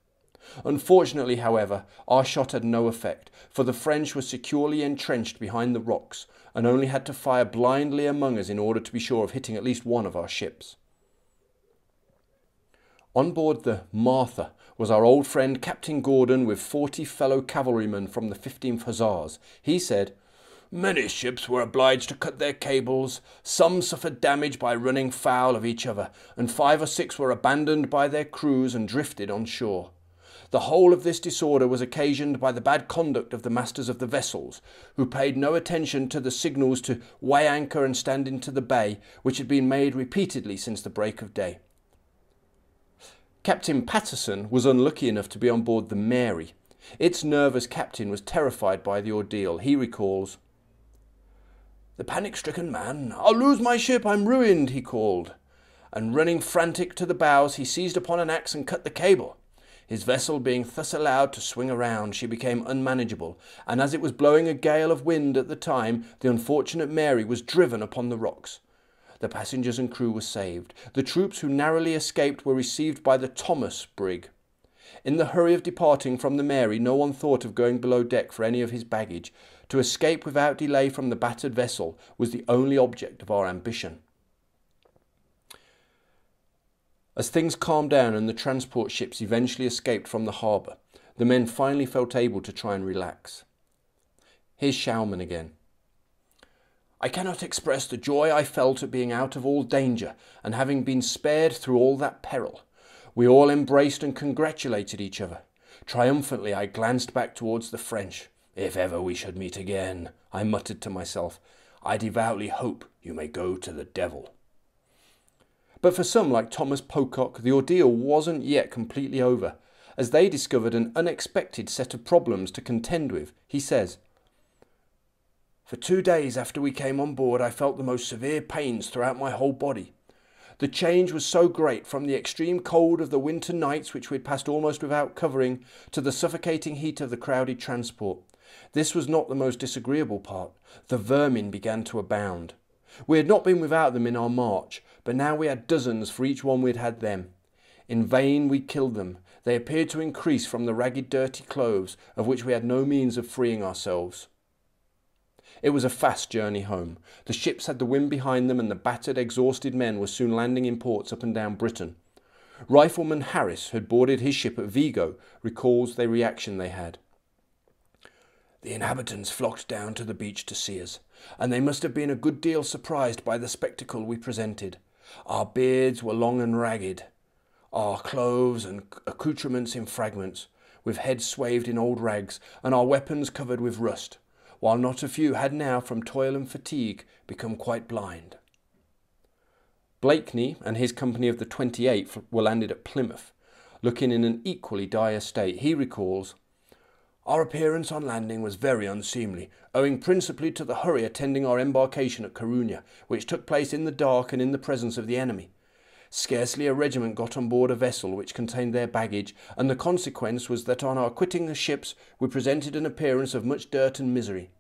Unfortunately, however, our shot had no effect, for the French were securely entrenched behind the rocks and only had to fire blindly among us in order to be sure of hitting at least one of our ships." On board the Martha was our old friend Captain Gordon with 40 fellow cavalrymen from the 15th Hussars. He said, "Many ships were obliged to cut their cables, some suffered damage by running foul of each other, and 5 or 6 were abandoned by their crews and drifted on shore. The whole of this disorder was occasioned by the bad conduct of the masters of the vessels, who paid no attention to the signals to weigh anchor and stand into the bay, which had been made repeatedly since the break of day." Captain Patterson was unlucky enough to be on board the Mary. Its nervous captain was terrified by the ordeal. He recalls, "The panic-stricken man, 'I'll lose my ship, I'm ruined,' he called, and running frantic to the bows, he seized upon an axe and cut the cable. His vessel being thus allowed to swing around, she became unmanageable, and as it was blowing a gale of wind at the time, the unfortunate Mary was driven upon the rocks. The passengers and crew were saved. The troops who narrowly escaped were received by the Thomas brig. In the hurry of departing from the Mary, no one thought of going below deck for any of his baggage. To escape without delay from the battered vessel was the only object of our ambition." As things calmed down and the transport ships eventually escaped from the harbour, the men finally felt able to try and relax. Here's Schaumann again. "I cannot express the joy I felt at being out of all danger and having been spared through all that peril. We all embraced and congratulated each other. Triumphantly I glanced back towards the French. 'If ever we should meet again,' I muttered to myself, 'I devoutly hope you may go to the devil.'" But for some, like Thomas Pocock, the ordeal wasn't yet completely over, as they discovered an unexpected set of problems to contend with. He says, "For 2 days after we came on board I felt the most severe pains throughout my whole body. The change was so great from the extreme cold of the winter nights, which we had passed almost without covering, to the suffocating heat of the crowded transport. This was not the most disagreeable part. The vermin began to abound. We had not been without them in our march, but now we had dozens for each one we had had then. In vain we killed them. They appeared to increase from the ragged dirty clothes, of which we had no means of freeing ourselves." It was a fast journey home. The ships had the wind behind them and the battered, exhausted men were soon landing in ports up and down Britain. Rifleman Harris, who had boarded his ship at Vigo, recalls the reaction they had. "The inhabitants flocked down to the beach to see us, and they must have been a good deal surprised by the spectacle we presented. Our beards were long and ragged, our clothes and accoutrements in fragments, with heads swathed in old rags, and our weapons covered with rust, while not a few had now, from toil and fatigue, become quite blind." Blakeney and his company of the 28th were landed at Plymouth, looking in an equally dire state. He recalls, Our appearance on landing was very unseemly, owing principally to the hurry attending our embarkation at Corunna, which took place in the dark and in the presence of the enemy. Scarcely a regiment got on board a vessel which contained their baggage, and the consequence was that on our quitting the ships we presented an appearance of much dirt and misery.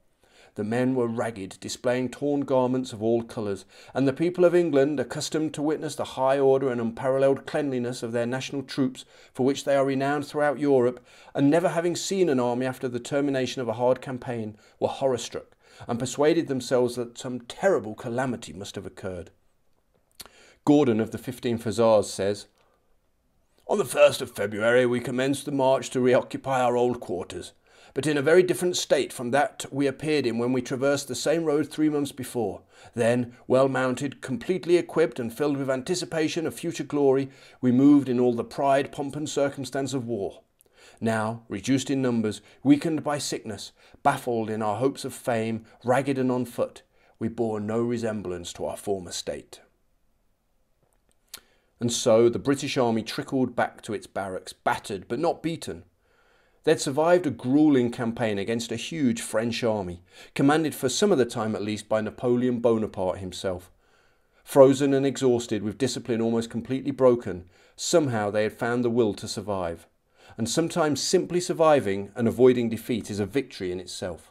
The men were ragged, displaying torn garments of all colours, and the people of England, accustomed to witness the high order and unparalleled cleanliness of their national troops, for which they are renowned throughout Europe, and never having seen an army after the termination of a hard campaign, were horror-struck, and persuaded themselves that some terrible calamity must have occurred. Gordon of the 15th Hussars says, "On the 1st of February we commenced the march to reoccupy our old quarters, but in a very different state from that we appeared in when we traversed the same road 3 months before. Then, well mounted, completely equipped and filled with anticipation of future glory, we moved in all the pride, pomp and circumstance of war. Now, reduced in numbers, weakened by sickness, baffled in our hopes of fame, ragged and on foot, we bore no resemblance to our former state." And so the British Army trickled back to its barracks, battered but not beaten. They'd survived a gruelling campaign against a huge French army, commanded for some of the time at least by Napoleon Bonaparte himself. Frozen and exhausted, with discipline almost completely broken, somehow they had found the will to survive. And sometimes simply surviving and avoiding defeat is a victory in itself.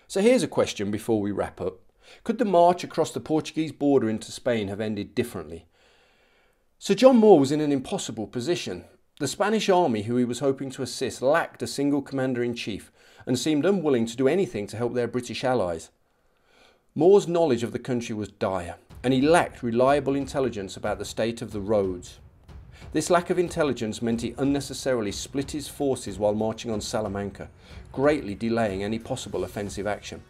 So here's a question before we wrap up. Could the march across the Portuguese border into Spain have ended differently? Sir John Moore was in an impossible position. The Spanish army who he was hoping to assist lacked a single commander-in-chief and seemed unwilling to do anything to help their British allies. Moore's knowledge of the country was dire, and he lacked reliable intelligence about the state of the roads. This lack of intelligence meant he unnecessarily split his forces while marching on Salamanca, greatly delaying any possible offensive action.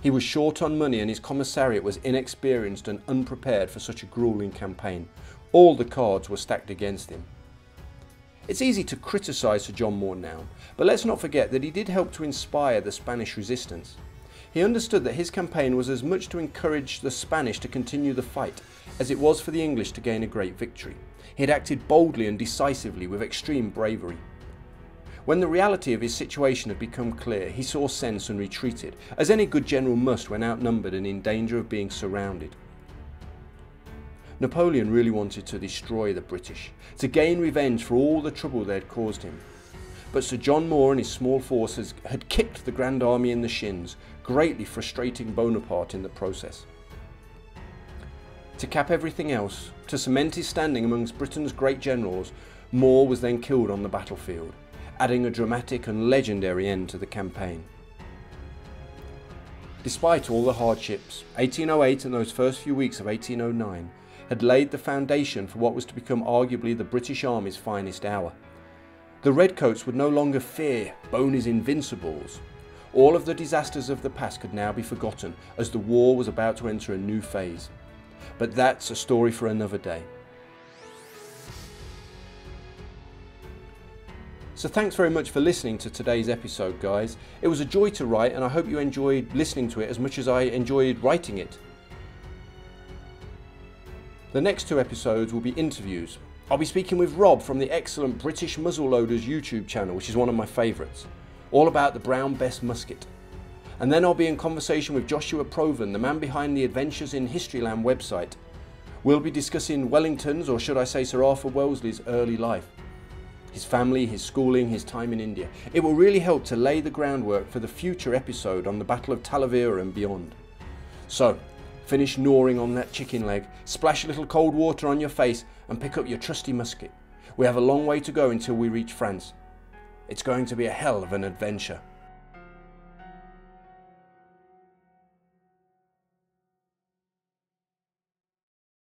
He was short on money and his commissariat was inexperienced and unprepared for such a gruelling campaign. All the cards were stacked against him. It's easy to criticise Sir John Moore now, but let's not forget that he did help to inspire the Spanish resistance. He understood that his campaign was as much to encourage the Spanish to continue the fight as it was for the English to gain a great victory. He had acted boldly and decisively with extreme bravery. When the reality of his situation had become clear, he saw sense and retreated, as any good general must when outnumbered and in danger of being surrounded. Napoleon really wanted to destroy the British, to gain revenge for all the trouble they had caused him. But Sir John Moore and his small forces had kicked the Grand Army in the shins, greatly frustrating Bonaparte in the process. To cap everything else, to cement his standing amongst Britain's great generals, Moore was then killed on the battlefield, adding a dramatic and legendary end to the campaign. Despite all the hardships, 1808 and those first few weeks of 1809 had laid the foundation for what was to become arguably the British Army's finest hour. The Redcoats would no longer fear Boney's Invincibles. All of the disasters of the past could now be forgotten as the war was about to enter a new phase. But that's a story for another day. So thanks very much for listening to today's episode, guys. It was a joy to write and I hope you enjoyed listening to it as much as I enjoyed writing it. The next 2 episodes will be interviews. I'll be speaking with Rob from the excellent British Muzzleloaders YouTube channel, which is one of my favourites, all about the Brown Bess musket. And then I'll be in conversation with Joshua Proven, the man behind the Adventures in Historyland website. We'll be discussing Wellington's, or should I say Sir Arthur Wellesley's, early life. His family, his schooling, his time in India. It will really help to lay the groundwork for the future episode on the Battle of Talavera and beyond. So, finish gnawing on that chicken leg, splash a little cold water on your face and pick up your trusty musket. We have a long way to go until we reach France. It's going to be a hell of an adventure.